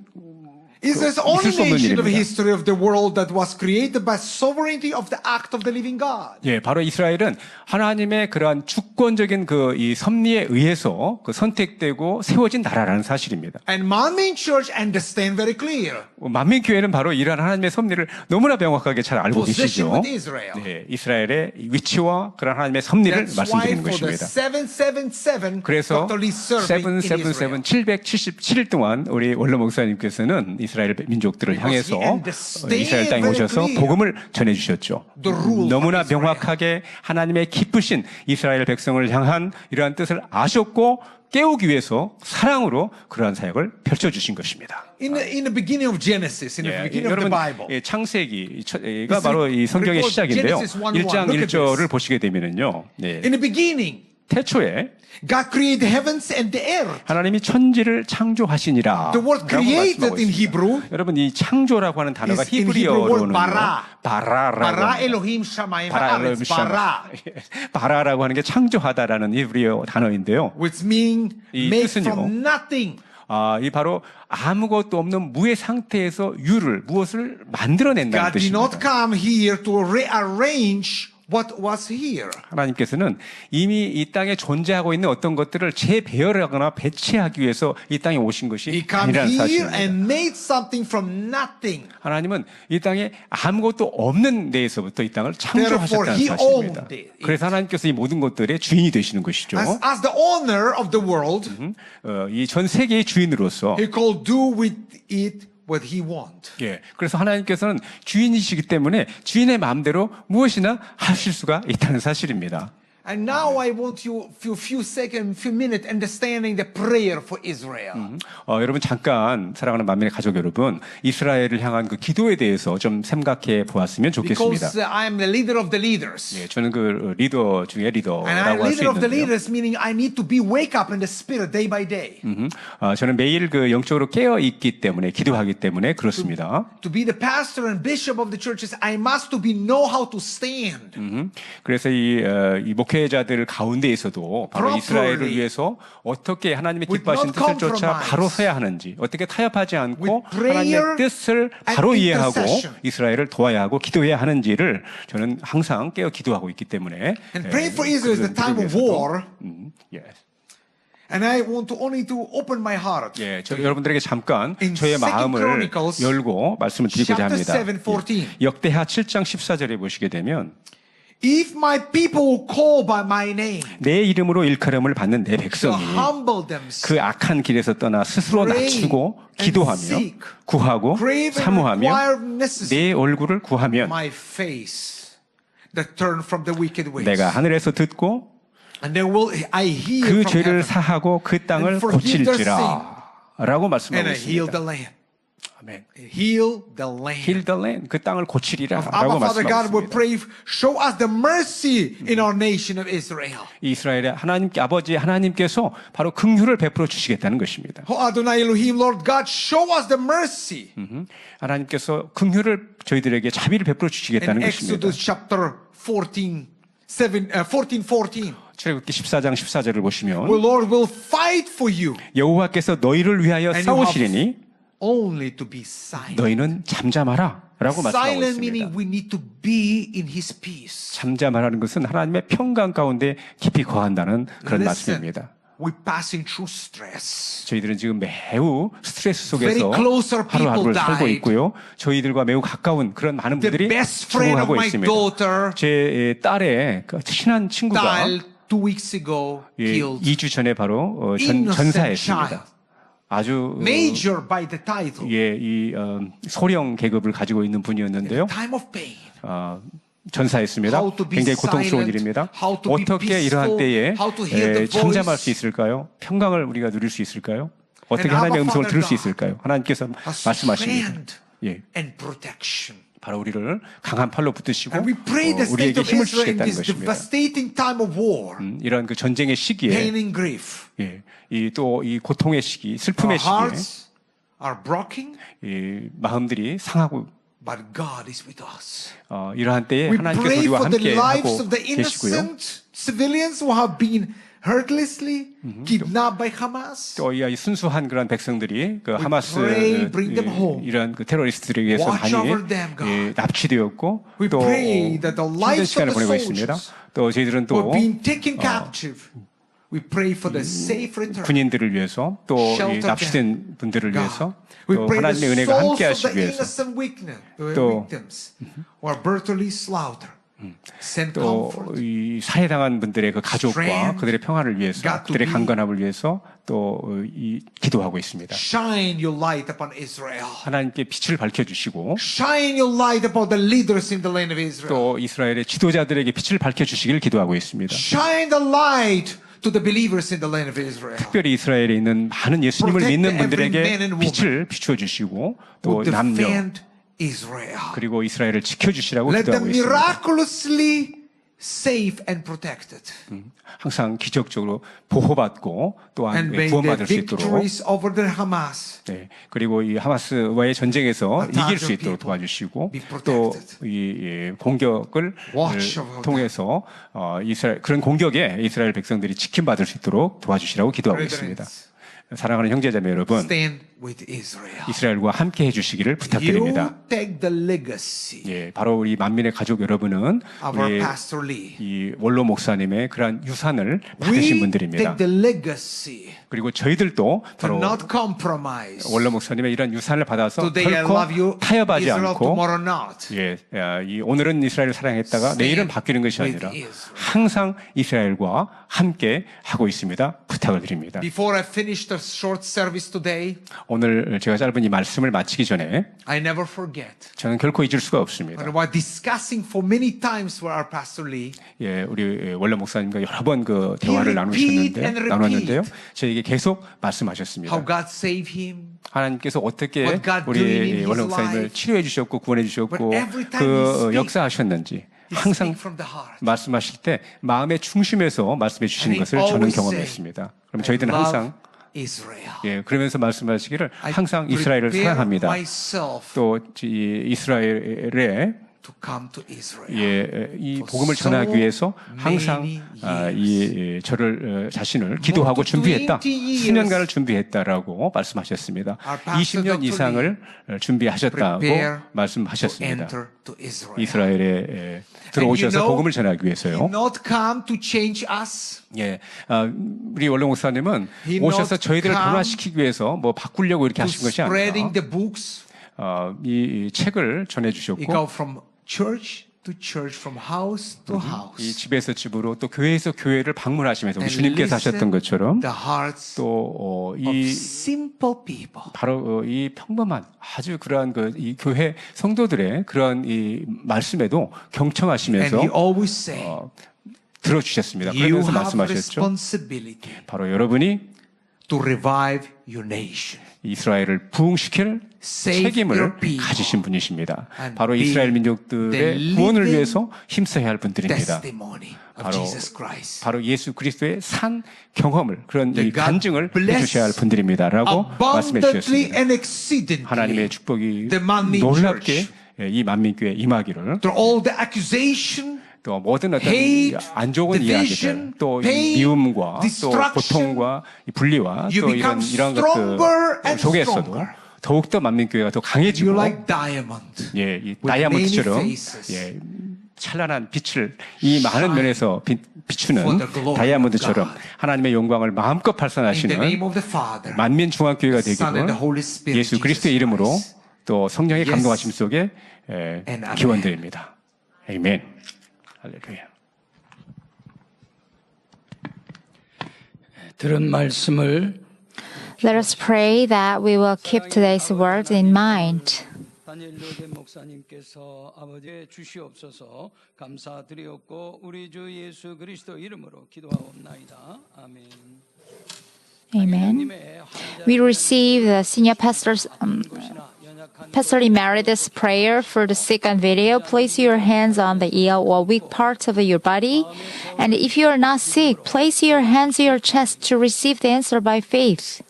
Israel is the only 있을 수 없는 nation of the 일입니다. history of the world that was created by sovereignty of the act of the living God. 예, 바로 이스라엘은 하나님의 그러한 주권적인 그 이 섭리에 의해서 그 선택되고 세워진 나라라는 사실입니다. And Manmin Church understand very clear. 만민교회는 바로 이러한 하나님의 섭리를 너무나 명확하게 잘 알고 Position 계시죠. with Israel. 네, 이스라엘의 위치와 그런 하나님의 섭리를 That's why 말씀드리는 for the 것입니다. 777, 그래서 Dr. Lee serving in Israel. 777일 동안 우리 원로 목사님께서는 이스라엘 민족들을 Because 향해서 he understand 이스라엘 땅에 very 오셔서 clear 복음을 전해주셨죠. the rule 너무나 of Israel. 명확하게 하나님의 기쁘신 이스라엘 백성을 향한 이러한 뜻을 아셨고 깨우기 위해서 사랑으로 그러한 사역을 펼쳐주신 것입니다. In the beginning of Genesis, in the beginning of the 여러분 Bible, 예, 창세기가 바로 이 성경의 recall 시작인데요. Genesis 1:1. 1장 Look at 1절을 this. 보시게 되면은요. 네. in the beginning, 태초에 God created the heavens and the earth. 하나님이 천지를 창조하시니라. The word created in Hebrew 여러분 이 창조라고 하는 단어가 is in Hebrew word 히브리어로는 bara. 바라라고 Bara 합니다. Elohim Shamayim 바라 Haaretz. Bara, 바라라고 하는 게 창조하다라는 히브리어 단어인데요. which means 이 made 뜻은요. from nothing. 이 바로 아무것도 없는 무의 상태에서 무엇을 만들어낸다는 God did not 뜻입니다. come here to rearrange what was here. 하나님께서는 이미 이 땅에 존재하고 있는 어떤 것들을 재배열하거나 배치하기 위해서 이 땅에 오신 것이 He came 아니라는 here 사실입니다. and made something from nothing. 하나님은 이 땅에 아무것도 없는 데에서부터 이 땅을 Therefore, 창조하셨다는 he 사실입니다. owned it. 그래서 하나님께서 이 모든 것들의 주인이 되시는 것이죠. As the owner of the world, 이 전 세계의 주인으로서 he could do with it what he want. 예, 그래서 하나님께서는 주인이시기 때문에 주인의 마음대로 무엇이나 하실 수가 있다는 사실입니다. And now I want you few seconds, few minutes understanding the prayer for Israel. 여러분 잠깐 사랑하는 만민의 가족 여러분, 이스라엘을 향한 그 기도에 대해서 좀 생각해 보았으면 좋겠습니다. Because I am the leader of the leaders. 예, 저는 그 리더 중에 And I'm 리더라고 할 수 leader of the 있는데요. leaders, meaning I need to be wake up in the spirit day by day. 저는 매일 그 영적으로 깨어 있기 때문에 기도하기 때문에 그렇습니다. To be the pastor and bishop of the churches, I must to be know how to stand. 그래서 이 목회자들 가운데에서도 바로 Properly. 이스라엘을 위해서 어떻게 하나님의 With 기뻐하신 not 뜻을 쫓아 compromise. 바로 서야 하는지, 어떻게 타협하지 않고 With prayer 하나님의 뜻을 바로 and 이해하고 intercession. 이스라엘을 도와야 하고 기도해야 하는지를 저는 항상 깨어 기도하고 있기 때문에 And praying for Israel is the time of war. 예. And I want to only to open my heart. 예, 여러분들에게 잠깐 In 저의 Second 마음을 Chronicles 열고 말씀을 드리고자 chapter 합니다. 7:14. 예, 역대하 7장 14절에 보시게 되면 If my people call by my name, 내 이름으로 일컬음을 받는 내 shall 백성이 humble themselves, 그 악한 길에서 떠나 스스로 낮추고 기도하며 구하고 crave and 사모하며 require necessary 내 얼굴을 구하면 my face, that turn from the wicked ways. 내가 하늘에서 듣고 And then will I heal 그 from 죄를 heaven, 사하고 그 땅을 and forgive their 고칠지라 라고 and 말씀하고 I heal 있습니다. the land. 아멘. Heal the land. Heal the land, 그 땅을 고치리라 Abba 라고 Father God, we 말씀하고 있습니다. pray, show us the mercy in our nation of Israel. 이스라엘의 하나님께 아버지 하나님께서 바로 긍휼을 베풀어 주시겠다는 것입니다. Oh Adonai Elohim, Lord God, show us the mercy. 하나님께서 긍휼을 저희들에게 자비를 베풀어 In 주시겠다는 것입니다. Exodus chapter 14. 출애굽기 14장 14절을 보시면 Well, Lord will fight for you, 여호와께서 너희를 위하여 And you 싸우시리니 only to be silent. 너희는 잠잠하라 라고 말씀하고 Silent 있습니다. meaning we need to be in His peace. 잠잠하라는 것은 하나님의 평강 가운데 깊이 거한다는 그런 Listen, 말씀입니다. we're passing through stress. 저희들은 지금 매우 스트레스 Very 속에서 close our people 하루하루를 살고 died. 있고요. 저희들과 매우 가까운 그런 많은 The 분들이 best friend of 죽어가고 my 있습니다. daughter 제 딸의 그 친한 친구가 died 2 weeks ago, killed. 2주 전에 바로 Innocent 전사했습니다. child. 아주 Major by the title. 소령 계급을 가지고 있는 분이었는데요. Time of pain. 전사했습니다. How to be 굉장히 고통스러운 silent, 일입니다. how to be 어떻게 이러한 때에 peaceful, how to hear the 잠잠할 voice. 수 있을까요? 평강을 우리가 누릴 수 있을까요? 어떻게 And 하나님의 Abba 음성을 Father 들을 수 God, 있을까요? 하나님께서 A 말씀하십니다. strength 예, and protection. 바로 우리를 강한 팔로 붙드시고 And we pray the state 우리에게 of 힘을 Israel in 주시겠다는 this 것입니다. devastating time of war, 이런 그 전쟁의 시기에 pain and grief. 또 이 고통의 시기, Our 슬픔의 시기에 hearts are broken, 이 마음들이 상하고 but God is with us. 이러한 때에 We 하나님께서 pray 우리와 for the 함께 lives 하고 of the 계시고요. innocent civilians who have been hurtlessly kidnapped by Hamas. 또 이 순수한 그런 백성들이 그 하마스 pray, bring them home. 이런 그 테러리스트들에 의해서 Watch 많이 over them, God. 납치되었고 We 또 pray that the 힘든 lives 시간을 of the 보내고 있습니다. soldiers 또 저희들은 who 또 are being taken captive. We pray for the safe return. 군인들을 위해서 또 이 Shelter 납치된 분들을 위해서 We 또 pray 하나님의 the 은혜가 souls 함께 of 하시기 the 위해서 innocent 또 victims who are brutally slaughtered. Send 또 comfort. 이 살해당한 분들의 그 가족과 Strength. 그들의 평화를 위해서 Got to 그들의 be. 강건함을 위해서 또 이 기도하고 있습니다. Shine your light upon Israel. 하나님께 빛을 밝혀주시고 Shine your light upon the leaders in the land of Israel. 또 이스라엘의 지도자들에게 빛을 밝혀주시기를 기도하고 있습니다. Shine the light to the believers in the land of Israel. 특별히 이스라엘에 있는 많은 예수님을 Protect 믿는 every 분들에게 man and woman 빛을 비추어 주시고 Who 또 남녀 defend Israel. 그리고 이스라엘을 지켜주시라고 Let them 기도하고 있습니다. miraculously safe and protected. 항상 기적적으로 보호받고 또한 And may the 구원받을 수 있도록 victories over the Hamas 네, 그리고 이 하마스와의 전쟁에서 Attack 이길 수 your 있도록 people. 도와주시고 Be protected. 또 이 공격을 Watch over them. 통해서 이스라엘 그런 공격에 이스라엘 백성들이 지킴받을 수 있도록 도와주시라고 기도하고 Brethren, 있습니다. 사랑하는 형제자매 여러분, stand with Israel. 이스라엘과 함께 해주시기를 부탁드립니다. You take the legacy 예, 바로 우리 만민의 가족 여러분은 of our 우리 Pastor Lee. 이 원로 목사님의 그러한 유산을 받으신 We 분들입니다. take the legacy 그리고 저희들도 to 바로 not compromise. 원로 목사님의 이런 유산을 받아서 Today I 결코 love you, 타협하지 Israel, 않고 tomorrow not. 예, 이 오늘은 이스라엘을 사랑했다가 내일은 바뀌는 것이 with 아니라 Israel. 항상 이스라엘과 함께 하고 있습니다. 부탁을 드립니다. Before I finish the short service today, 오늘 제가 짧은 이 말씀을 마치기 전에 I never forget. 저는 결코 잊을 수가 없습니다. But while discussing for many times with our Pastor Lee, 예, 우리 원로 목사님과 여러 번 그 대화를 repeat and 나눴는데요. repeat. 저에게 계속 말씀하셨습니다. how God saved him, 하나님께서 어떻게 What God doing in 우리 원로 his 목사님을 life. 치료해 주셨고 구원해 주셨고 But every time 그 he speak, 역사하셨는지 he 항상 speak from the heart. 말씀하실 때 마음의 중심에서 말씀해 주시는 And he 것을 저는 always 경험했습니다. 그럼 I 저희들은 love 항상 Israel. 예, 그러면서 말씀하시기를 I 항상 이스라엘을 prepare 사랑합니다. myself 또 이스라엘에 to come to Israel. 예, 이 For 복음을 so 전하기 위해서 항상 many 저를 자신을 기도하고 More than 준비했다. 20 years. 수년간을 준비했다라고 말씀하셨습니다. Our pastor 20년 Dr. 이상을 준비하셨다고 prepare to 말씀하셨습니다. enter to Israel. 이스라엘에 들어오셔서 And you know, 복음을 전하기 He 위해서요. not come to change us. 예, 우리 원로 목사님은 He 오셔서 not 저희들을 come 변화시키기 위해서 뭐 바꾸려고 이렇게 to 하신 것이 spreading 아니라 the books. 이 책을 전해 He 주셨고 go from church to church, from house to 이 house. 집에서 집으로 또 교회에서 교회를 방문하시면서 우리 And 주님께서 listen 하셨던 것처럼 the hearts 또 of 이 simple people. 바로 이 평범한 아주 그러한 이 교회 성도들의 그러한 이 말씀에도 And 경청하시면서 he always say, 들어주셨습니다. you 그러면서 have 말씀하셨죠. responsibility 바로 여러분이 to revive your nation. 이스라엘을 부흥시킬 Save 책임을 your people 가지신 분이십니다. and 바로 be 이스라엘 the 민족들의 구원을 living 위해서 힘써야 할 분들입니다. testimony of 바로 Jesus Christ. 바로 예수 그리스도의 산 경험을 그런 The 이 God 간증을 bless 해주셔야 할 분들입니다라고 말씀해 abundantly 주셨습니다. and exceedingly 하나님의 축복이 the 만민 놀랍게 church. 이 만민교회 임하기를 through all the accusation, 또 모든 어떤 hate, 안 좋은 division, 이야기들 또 pain, 미움과 또 destruction, 고통과 이 분리와 you 또 이런 become 것들 stronger and 속에서도 stronger. 더욱더 만민교회가 더 강해지고 you're like diamond. 예, 이 with 다이아몬드처럼 many faces. 예, 찬란한 빛을 이 많은 면에서 for 비추는 the glory 다이아몬드처럼 of God. 하나님의 영광을 마음껏 In the 발산하시는 name of the Father, 만민 중앙교회가 Son and the 되기를 Holy Spirit, 예수 그리스도의 Jesus 이름으로 Christ. 또 성령의 Yes. 감동하심 속에 And amen. 기원드립니다. 아멘. 할렐루야. 들은 말씀을 Let us pray that we will keep today's word in mind. 다니엘 로젠 목사님께서 아버지의 주시옵소서 감사드리옵고 우리 주 예수 그리스도 이름으로 기도하옵나이다. 아멘. Amen. We receive the senior pastor's Pastor Emeritus prayer for the sick and video. Place your hands on the ill or weak parts of your body. And if you are not sick, place your hands to your chest to receive the answer by faith.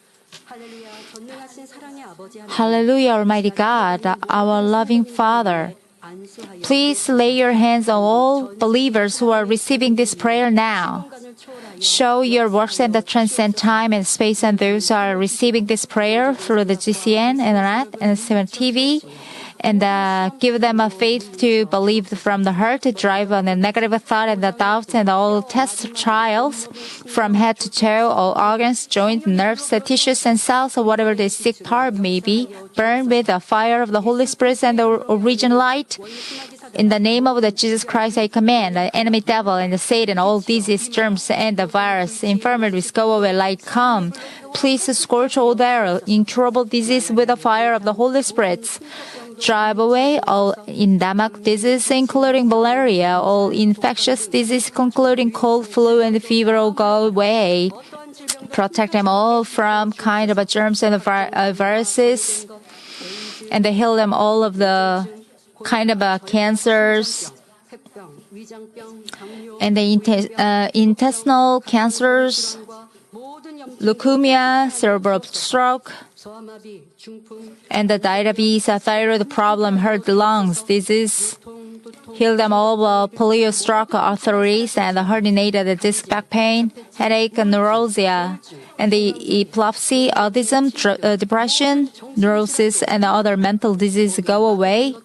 할렐루야, 전능하신 사랑의 아버지 하나님, Hallelujah, Almighty God, our loving Father. 안수하여 Please lay your hands on all believers who are receiving this prayer now. 시간을 초월하여 Show your works that transcend time and space on those who are receiving this prayer through the GCN, Internet, and TV, and give them a faith to believe from the heart to drive on the negative thought and the doubts and all tests, trials, from head to toe, all organs, joints, nerves, tissues, and cells, or whatever the sick part may be, burn with the fire of the Holy Spirit and the origin light. In the name of the Jesus Christ, I command the enemy devil and the Satan, all disease, germs, and the virus, infirmities, go away like come. Please scorch all their incurable disease with the fire of the Holy Spirit. Drive away all endemic disease, including malaria, all infectious disease, including cold, flu, and fever, all go away. Protect them all from kind of germs and viruses, and heal them all of the kind of cancers 폐병, 위장병, 당뇨, and the intestinal cancers, 모든 염증, leukemia, cerebral stroke, 소아마비, 중풍, and the diabetes, thyroid problem, hurt the lungs, disease. 통, 두통, Heal them all of polio, stroke, arthritis, and the herniated disc back pain, headache, neuralgia, and the epilepsy, autism, depression, neurosis, and other mental diseases go away.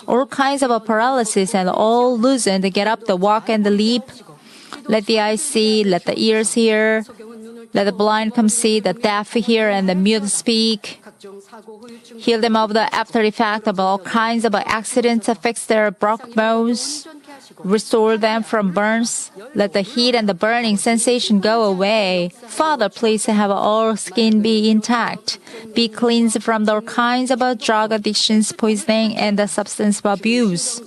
All kinds of paralysis and all loosened, get up, the walk, and the leap. Let the eyes see, let the ears hear, let the blind come see, the deaf hear, and the mute speak. 각종 사고 후유증, Heal them of the after effect of all kinds of accidents, fix their broken bones, 온전케 하시고 restore them from burns. Let the heat and the burning sensation go away. Father, please have all skin be intact. Be cleansed from all kinds of drug addictions, poisoning, and the substance abuse.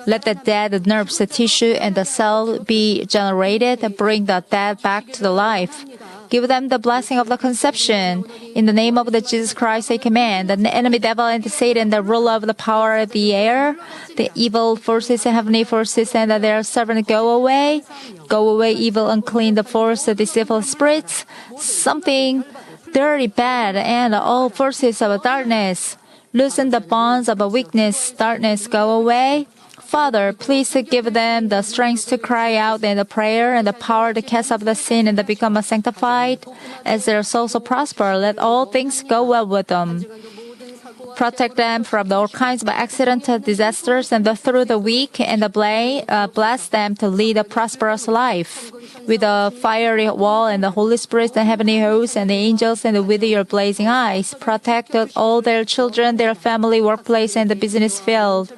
Let the dead nerves, the tissue, and the cell be generated. Bring the dead back to the life. Give them the blessing of the conception. In the name of the Jesus Christ, I command the enemy devil and Satan, the ruler of the power of the air, the evil forces, heavenly forces, and their servant go away. Go away, evil, unclean, the force, the deceitful spirits, something dirty, bad, and all forces of darkness. Loosen the bonds of weakness, darkness, go away. Father, please give them the strength to cry out in the prayer and the power to cast off the sin and to become sanctified. As their souls prosper, let all things go well with them. Protect them from all kinds of accidents, disasters, and through the weak, and bless them to lead a prosperous life. With a fiery wall and the Holy Spirit, the heavenly hosts, and the angels, and with your blazing eyes, protect all their children, their family, workplace, and the business field.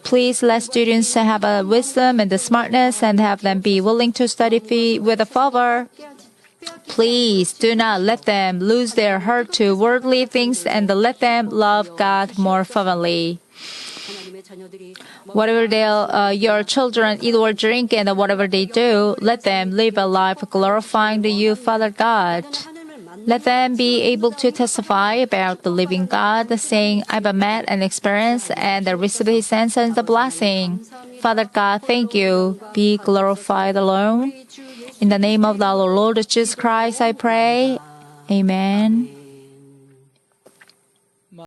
Please let students have a wisdom and the smartness and have them be willing to study with a fervor. Please do not let them lose their heart to worldly things and let them love God more fervently. 하나님의 자녀들이 Whatever your children eat or drink and whatever they do, let them live a life glorifying to you, Father God. Let them be able to testify about the living God, saying, I've met and experienced and received His sense and the blessing. Father God, thank you. Be glorified alone. In the name of our Lord Jesus Christ, I pray. Amen.